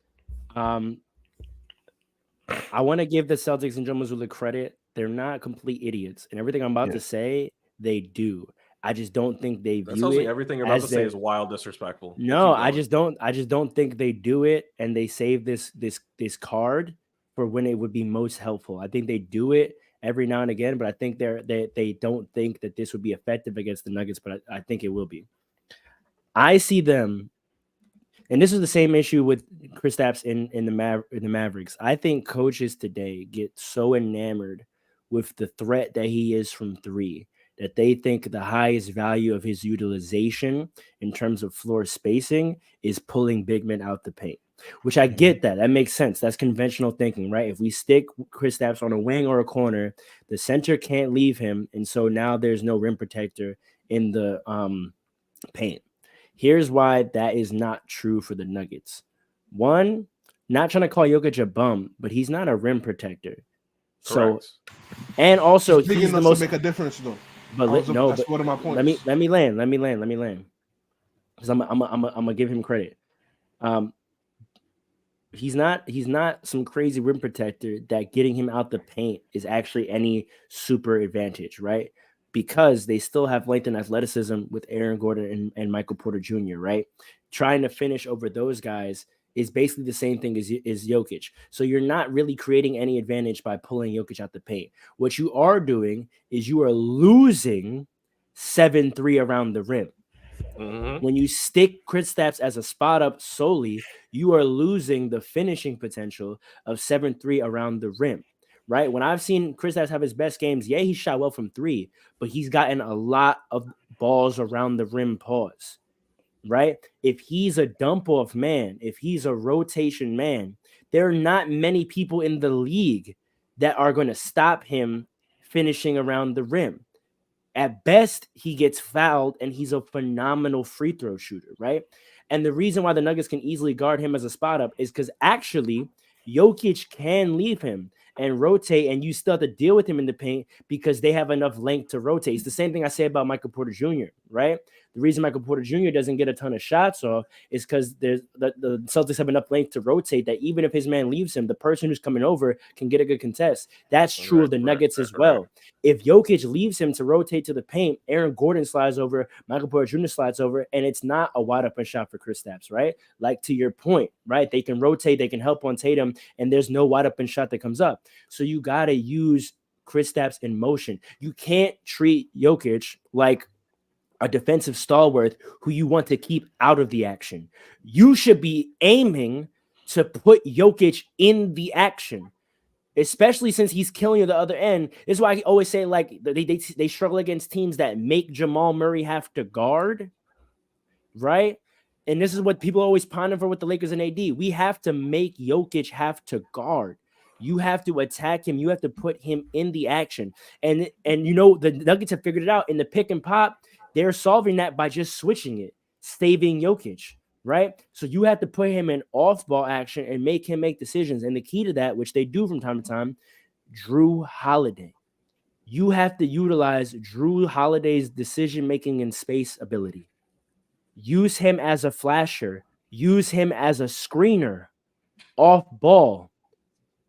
I want to give the Celtics and Joe Mazzulla credit. They're not complete idiots, and everything I'm about to say, they do. I just don't think they view That tells it. me everything you're about to say is wild disrespectful. No, I just don't think they do it, and they save this card for when it would be most helpful. I think they do it every now and again, but I think they don't think that this would be effective against the Nuggets, but I think it will be. I see them, and this is the same issue with Kristaps in the Mavericks. I think coaches today get so enamored with the threat that he is from 3 that they think the highest value of his utilization in terms of floor spacing is pulling big men out the paint, which I get that. That makes sense. That's conventional thinking, right? If we stick Kristaps on a wing or a corner, the center can't leave him, and so now there's no rim protector in the paint. Here's why that is not true for the Nuggets. One, not trying to call Jokic a bum, but he's not a rim protector. Correct. So, and also Big he's enough the most. to make a difference though. But That's one of my points. let me land. Because I'm gonna give him credit. He's not some crazy rim protector that getting him out the paint is actually any super advantage, right? Because they still have length and athleticism with Aaron Gordon and Michael Porter Jr., right? Trying to finish over those guys is basically the same thing as Jokic. So you're not really creating any advantage by pulling Jokic out the paint. What you are doing is you are losing 7-3 around the rim. Mm-hmm. When you stick Kristaps as a spot up solely, you are losing the finishing potential of 7-3 around the rim. Right? When I've seen Kristaps have his best games, yeah, he shot well from 3, but he's gotten a lot of balls around the rim pause. right? If he's a dump off man, if he's a rotation man, there are not many people in the league that are going to stop him finishing around the rim. At best, he gets fouled and he's a phenomenal free throw shooter, right? And the reason why the Nuggets can easily guard him as a spot up is because actually Jokic can leave him and rotate, and you still have to deal with him in the paint because they have enough length to rotate. It's the same thing I say about Michael Porter Jr., right? The reason Michael Porter Jr. doesn't get a ton of shots off is because the Celtics have enough length to rotate that even if his man leaves him, the person who's coming over can get a good contest. That's true of the Nuggets as well. If Jokic leaves him to rotate to the paint, Aaron Gordon slides over, Michael Porter Jr. slides over, and it's not a wide open shot for Kristaps, right? Like to your point, right? They can rotate, they can help on Tatum, and there's no wide open shot that comes up. So you got to use Kristaps in motion. You can't treat Jokic like a defensive stalwart who you want to keep out of the action. You should be aiming to put Jokic in the action, especially since he's killing you the other end. This is why I always say, like, they struggle against teams that make Jamal Murray have to guard, right? And this is what people always ponder for with the Lakers and AD. We have to make Jokic have to guard. You have to attack him. You have to put him in the action. And you know, the Nuggets have figured it out in the pick and pop. They're solving that by just switching it, staving Jokic, right? So you have to put him in off-ball action and make him make decisions. And the key to that, which they do from time to time, Drew Holiday. You have to utilize Drew Holiday's decision-making and space ability. Use him as a flasher. Use him as a screener off ball.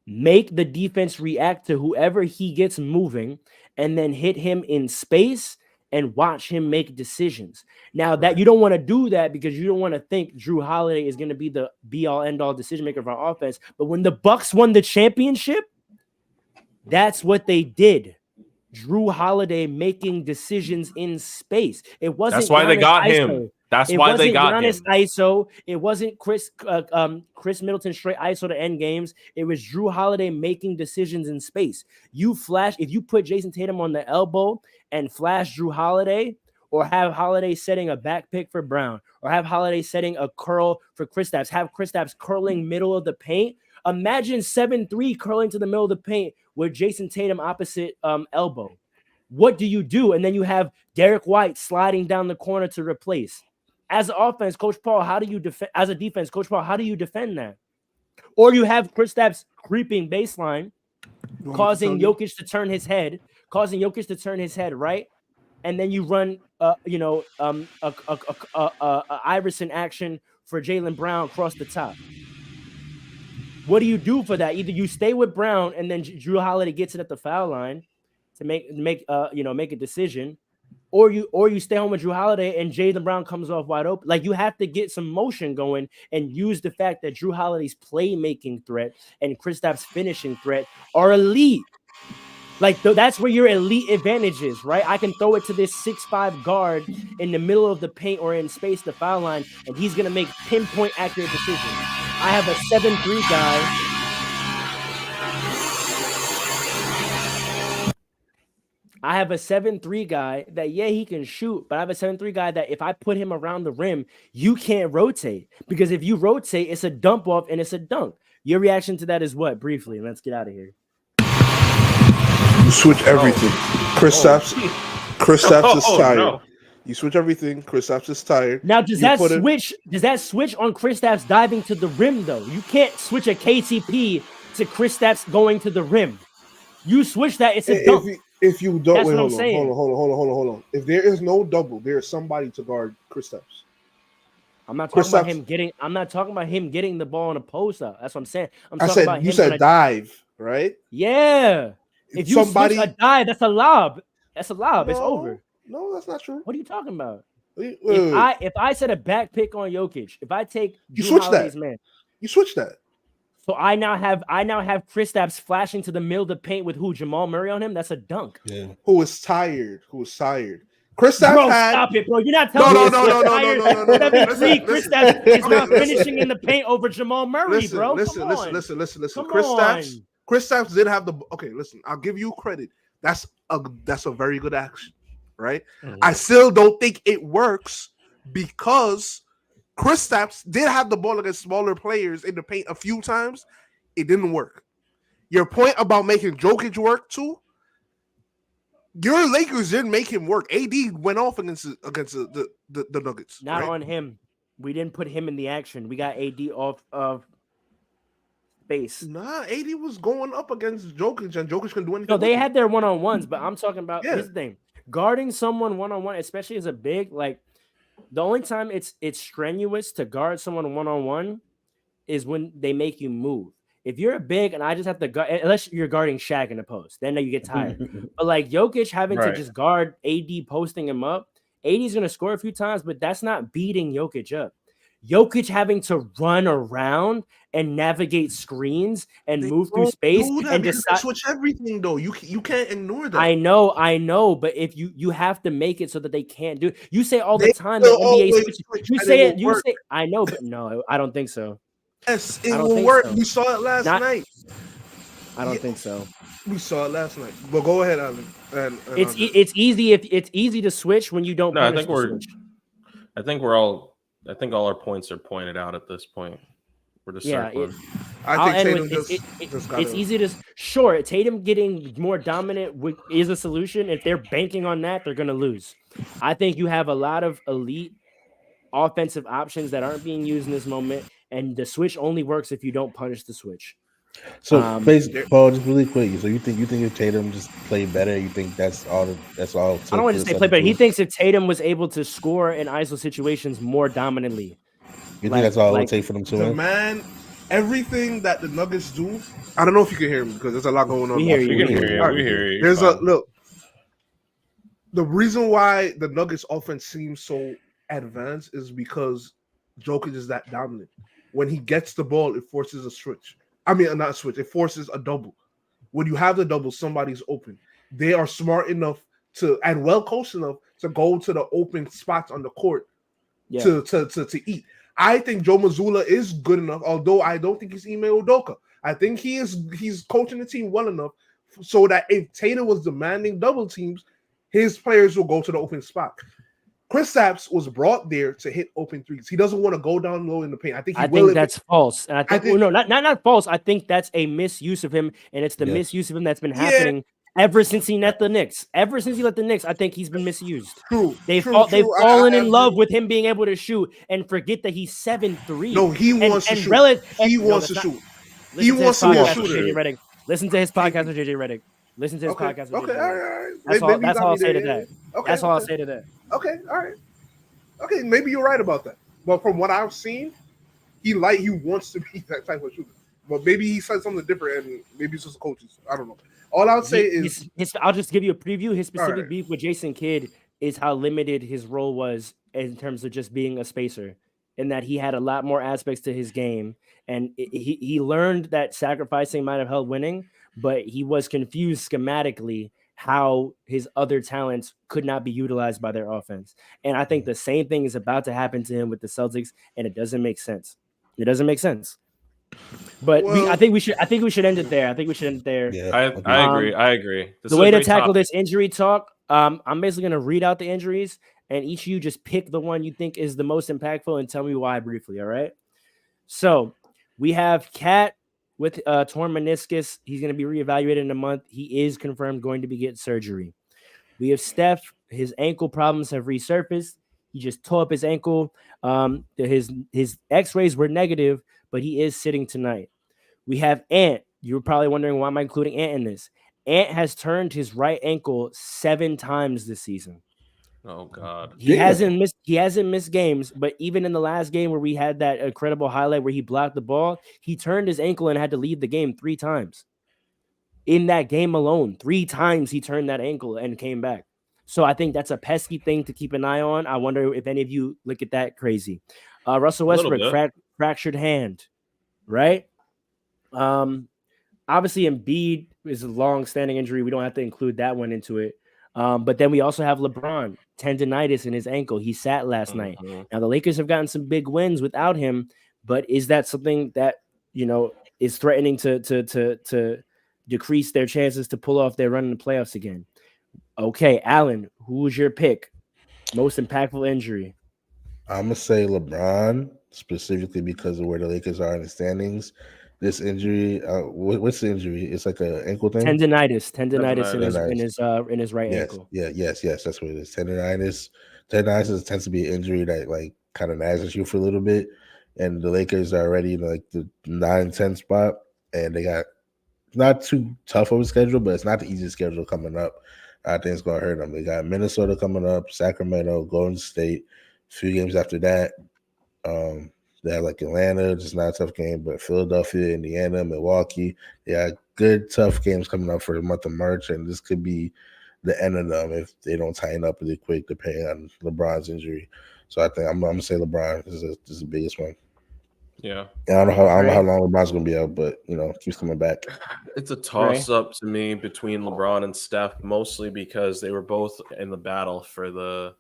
Make the defense react to whoever he gets moving and then hit him in space and watch him make decisions. Now that you don't want to do that because you don't want to think Drew Holiday is going to be the be-all end-all decision maker of our offense. But when the Bucks won the championship, that's what they did. Drew Holiday making decisions in space. It wasn't. That's why they got him. That's why they got him. ISO. It wasn't Chris Middleton straight ISO to end games. It was Drew Holiday making decisions in space. You flash, if you put Jason Tatum on the elbow and flash Drew Holiday, or have Holiday setting a back pick for Brown, or have Holiday setting a curl for Kristaps, have Kristaps curling middle of the paint. Imagine 7-3 curling to the middle of the paint with Jason Tatum opposite elbow. What do you do? And then you have Derek White sliding down the corner to replace. As an offense, Coach Paul, how do you defend? As a defense, Coach Paul, how do you defend that? Or you have Kristaps creeping baseline, causing Jokic to turn his head, right? And then you run, Iverson action for Jaylen Brown across the top. What do you do for that? Either you stay with Brown and then Drew Holiday gets it at the foul line to make a decision, or you stay home with Drew Holiday and Jaylen Brown comes off wide open. Like, you have to get some motion going and use the fact that Drew Holiday's playmaking threat and Kristaps' finishing threat are elite. Like, that's where your elite advantage is, right? I can throw it to this 6'5" guard in the middle of the paint or in space, the foul line, and he's going to make pinpoint accurate decisions. I have a 7'3" guy. I have a 7'3" guy that, yeah, he can shoot, but I have a 7'3" guy that if I put him around the rim, you can't rotate. Because if you rotate, it's a dump off and it's a dunk. Your reaction to that is what? Briefly, let's get out of here. You switch everything. Kristaps is tired. No. You switch everything. Kristaps is tired. Now, does that switch on Kristaps diving to the rim, though? You can't switch a KCP to Kristaps going to the rim. You switch that, it's a dunk. If you don't, wait, hold on. If there is no double, there is somebody to guard Kristaps. I'm not talking about him getting. I'm not talking about him getting the ball on a post up. That's what I'm saying. You said dive, right? Yeah. If you switch a dive, that's a lob. That's a lob. No, it's over. No, that's not true. What are you talking about? Wait. If I set a back pick on Jokic, if I take you switch that, man, you switch that. So I now have Kristaps flashing to the middle of the paint with Jamal Murray on him. That's a dunk. Yeah. Who is tired? Kristaps stop it, bro. You're not telling me no. Kristaps is not finishing in the paint over Jamal Murray, bro. Listen. Kristaps did have the okay. Listen, I'll give you credit. That's a very good action, right? Mm-hmm. I still don't think it works because Kristaps did have the ball against smaller players in the paint a few times. It didn't work. Your point about making Jokic work too, your Lakers didn't make him work. AD went off against the Nuggets. Not right? on him. We didn't put him in the action. We got AD off of base. Nah, AD was going up against Jokic, and Jokic couldn't do anything. No, they with him. had their one-on-ones, but I'm talking about Yeah. here's the thing. Guarding someone one-on-one, especially as a big, like the only time it's strenuous to guard someone one-on-one is when they make you move. If you're a big and I just have to guard, unless you're guarding Shaq in the post, then you get tired. But like Jokic having to Right. just guard AD posting him up, AD's gonna score a few times, but that's not beating Jokic up. Jokic having to run around and navigate screens and They move through don't space do that and because decide. they switch everything though. You can't ignore that. I know, but if you have to make it so that they can't do it. You say all the They time that will NBA always switches. switch You and say it it. will You work. say I know, but no, I don't think so. Yes, I it don't will think work. so. We saw it last Not- night. I don't Yeah. think so. We saw it last night. But go ahead, Alan. And It's Andre. it's easy if it's easy to switch when you don't. No, I punish think the we're. switch. I think all our points are pointed out at this point. We're just Yeah, circling. I I'll think end Tatum with just got it's easy to sure Tatum getting more dominant is a solution. If they're banking on that, they're gonna lose. I think you have a lot of elite offensive options that aren't being used in this moment, and the switch only works if you don't punish the switch. So, there- Paul, just really quick. So, you think if Tatum just played better, you think that's all? That's all. I don't want to say play better. He thinks if Tatum was able to score in ISO situations more dominantly, You like- think that's all it like would take for them to the win? man, everything that the Nuggets do. I don't know if you can hear me because there's a lot going on. We hear you. We can hear you. All right. We hear you. There's a Fine. look. The reason why the Nuggets offense seems so advanced is because Jokic is that dominant. When he gets the ball, it forces a switch. I mean, not a switch. It forces a double. When you have the double, somebody's open. They are smart enough to and well coached enough to go to the open spots on the court yeah. to eat. I think Joe Mazzulla is good enough, although I don't think he's Ime Udoka. I think he's coaching the team well enough so that if Tatum was demanding double teams, his players will go to the open spot. Kristaps was brought there to hit open threes. He doesn't want to go down low in the paint. I think that's false. And I think think- well, no, not false. I think that's a misuse of him, and it's the Yes. misuse of him that's been Yeah. happening ever since he left the Knicks. Ever since he left the Knicks, I think he's been misused. True. They've true. fallen I in love agree. with him being able to shoot and forget that he's 7'3". No, he wants to and shoot. rel- He no, wants that's to not- shoot. Listen He to wants his to be a podcast with shooter. JJ Redick. Listen to his podcast with JJ Redick. Listen to his Okay. podcast with Okay. JJ All Redick. right. That's all. Maybe you That's got all I'll me say there, to yeah. that. Okay. That's all I'll okay. say to that. Okay, all right. Okay, maybe you're right about that. But from what I've seen, he wants to be that type of shooter. But maybe he said something different, and maybe it's just coaches. I don't know. All I would say is I'll just give you a preview. His specific Alright. beef with Jason Kidd is how limited his role was in terms of just being a spacer, and that he had a lot more aspects to his game. And he learned that sacrificing might have helped winning, but he was confused schematically how his other talents could not be utilized by their offense. And I think the same thing is about to happen to him with the Celtics, and it doesn't make sense. It doesn't make sense. But I think we should end it there. I think we should end it there. Yeah, I okay. agree. I agree. This The is a way to great tackle topic. this injury talk, I'm basically going to read out the injuries, and each of you just pick the one you think is the most impactful and tell me why briefly, all right? So we have Kat with torn meniscus. He's going to be reevaluated in a month. He is confirmed going to be getting surgery. We have Steph. His ankle problems have resurfaced. He just tore up his ankle. His x-rays were negative, but he is sitting tonight. We have Ant. You were probably wondering why am I including Ant in this? Ant has turned his right ankle 7 times this season. Oh God. He Damn. hasn't missed games, but even in the last game where we had that incredible highlight where he blocked the ball, he turned his ankle and had to leave the game 3 times. In that game alone, 3 times he turned that ankle and came back. So I think that's a pesky thing to keep an eye on. I wonder if any of you look at that crazy. Russell little Westbrook, fractured hand, right? Obviously Embiid is a long-standing injury. We don't have to include that one into it. But then we also have LeBron, tendonitis in his ankle. He sat last night. Now the Lakers have gotten some big wins without him, but is that something that is threatening to decrease their chances to pull off their run in the playoffs again? Okay, Alan, who's your pick? Most impactful injury? I'm gonna say LeBron specifically because of where the Lakers are in the standings. This injury, what's the injury? It's like an ankle thing. Tendinitis in his right Yes, ankle. yes. That's what it is. Tendinitis. Tendinitis tends to be an injury that like kind of nags at you for a little bit. And the Lakers are already in like the 9-10 spot, and they got not too tough of a schedule, but it's not the easiest schedule coming up. I think it's gonna hurt them. They got Minnesota coming up, Sacramento, Golden State. A few games after that, they have like Atlanta, just not a tough game, but Philadelphia, Indiana, Milwaukee. They got good tough games coming up for the month of March, and this could be the end of them if they don't tighten up really quick, depending on LeBron's injury. So I think I'm gonna say LeBron is the biggest one. Yeah. And I don't know how long LeBron's gonna be out, but keeps coming back. It's a toss-up to me between LeBron and Steph, mostly because they were both in the battle for the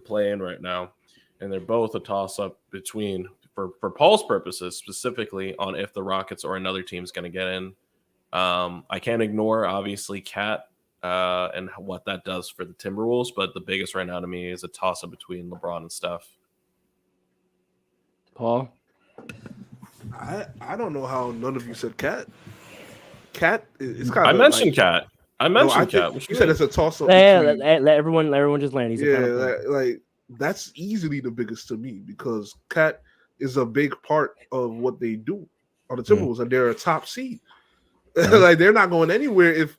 play-in right now, and they're both a toss-up between for Paul's purposes, specifically on if the Rockets or another team's going to get in. I can't ignore obviously Cat and what that does for the Timberwolves, but the biggest right now to me is a toss-up between LeBron and Steph. Paul, I don't know how none of you said Cat. Cat is kind of. I mentioned Cat. Cat. You said it's a toss-up. let everyone just land. He's like that's easily the biggest to me because Cat is a big part of what they do on the Timberwolves, and they're a top seed. Like they're not going anywhere if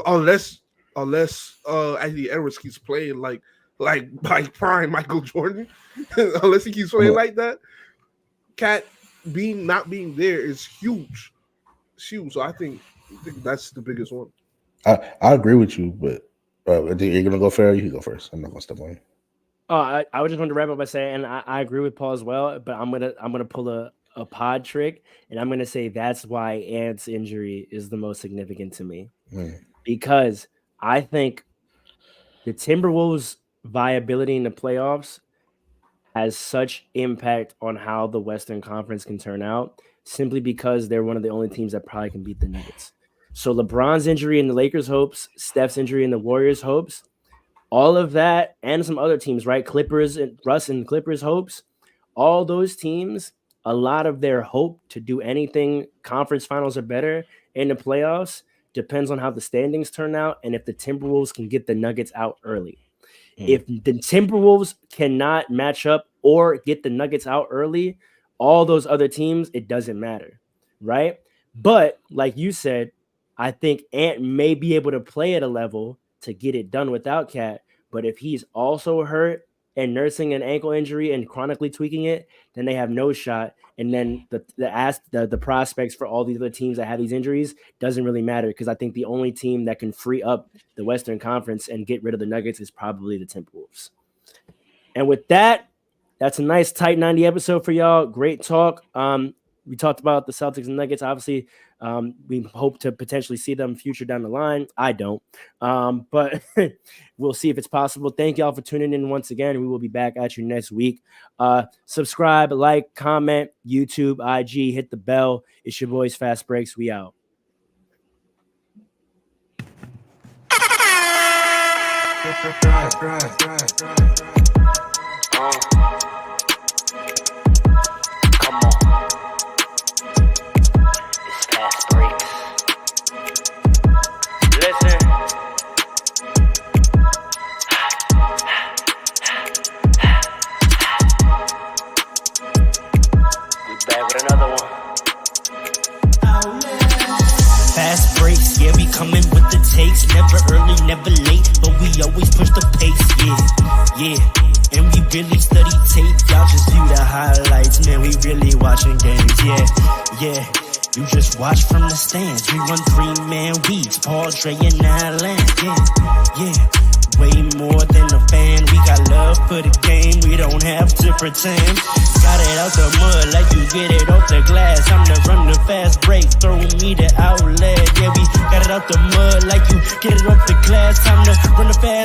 unless Anthony Edwards keeps playing like prime Michael Jordan. Unless he keeps playing like that, Cat not being there is huge. So I think that's the biggest one. I agree with you, but you're gonna go first. You can go first. I'm not gonna step on you. I would just want to wrap up by saying, and I agree with Paul as well, but I'm gonna pull a pod trick, and I'm gonna say that's why Ant's injury is the most significant to me, because I think the Timberwolves' viability in the playoffs has such impact on how the Western Conference can turn out, simply because they're one of the only teams that probably can beat the Nuggets. So LeBron's injury in the Lakers' hopes, Steph's injury in the Warriors' hopes, all of that, and some other teams, right? Clippers and Russ and Clippers' hopes, all those teams, a lot of their hope to do anything conference finals or better in the playoffs depends on how the standings turn out and if the Timberwolves can get the Nuggets out early. If the Timberwolves cannot match up or get the Nuggets out early, all those other teams, it doesn't matter, right? But like you said, I think Ant may be able to play at a level to get it done without Cat. But if he's also hurt and nursing an ankle injury and chronically tweaking it, then they have no shot. And then the prospects for all these other teams that have these injuries doesn't really matter, because I think the only team that can free up the Western Conference and get rid of the Nuggets is probably the Timberwolves. And with that, that's a nice tight 90 episode for y'all. Great talk. We talked about the Celtics and Nuggets. Obviously, we hope to potentially see them future down the line. I don't, but we'll see if it's possible. Thank y'all for tuning in once again. We will be back at you next week. Subscribe, like, comment, YouTube, IG, hit the bell. It's your boys, Fast Breaks. We out. Come on. It's fast breaks. Listen. We back with another one. Fast breaks, yeah, we coming with the takes. Never early, never late, but we always push the pace, yeah. And we really study tape, y'all just view the highlights. Man, we really watching games, yeah. You just watch from the stands. We run 3-man weeks, Paul, Dre, and Allen, yeah. Way more than a fan. We got love for the game, we don't have to pretend. Got it out the mud like you get it off the glass. I'm the run the fast break, throwing me the outlet. Yeah, we got it out the mud like you get it off the glass. Time to run the fast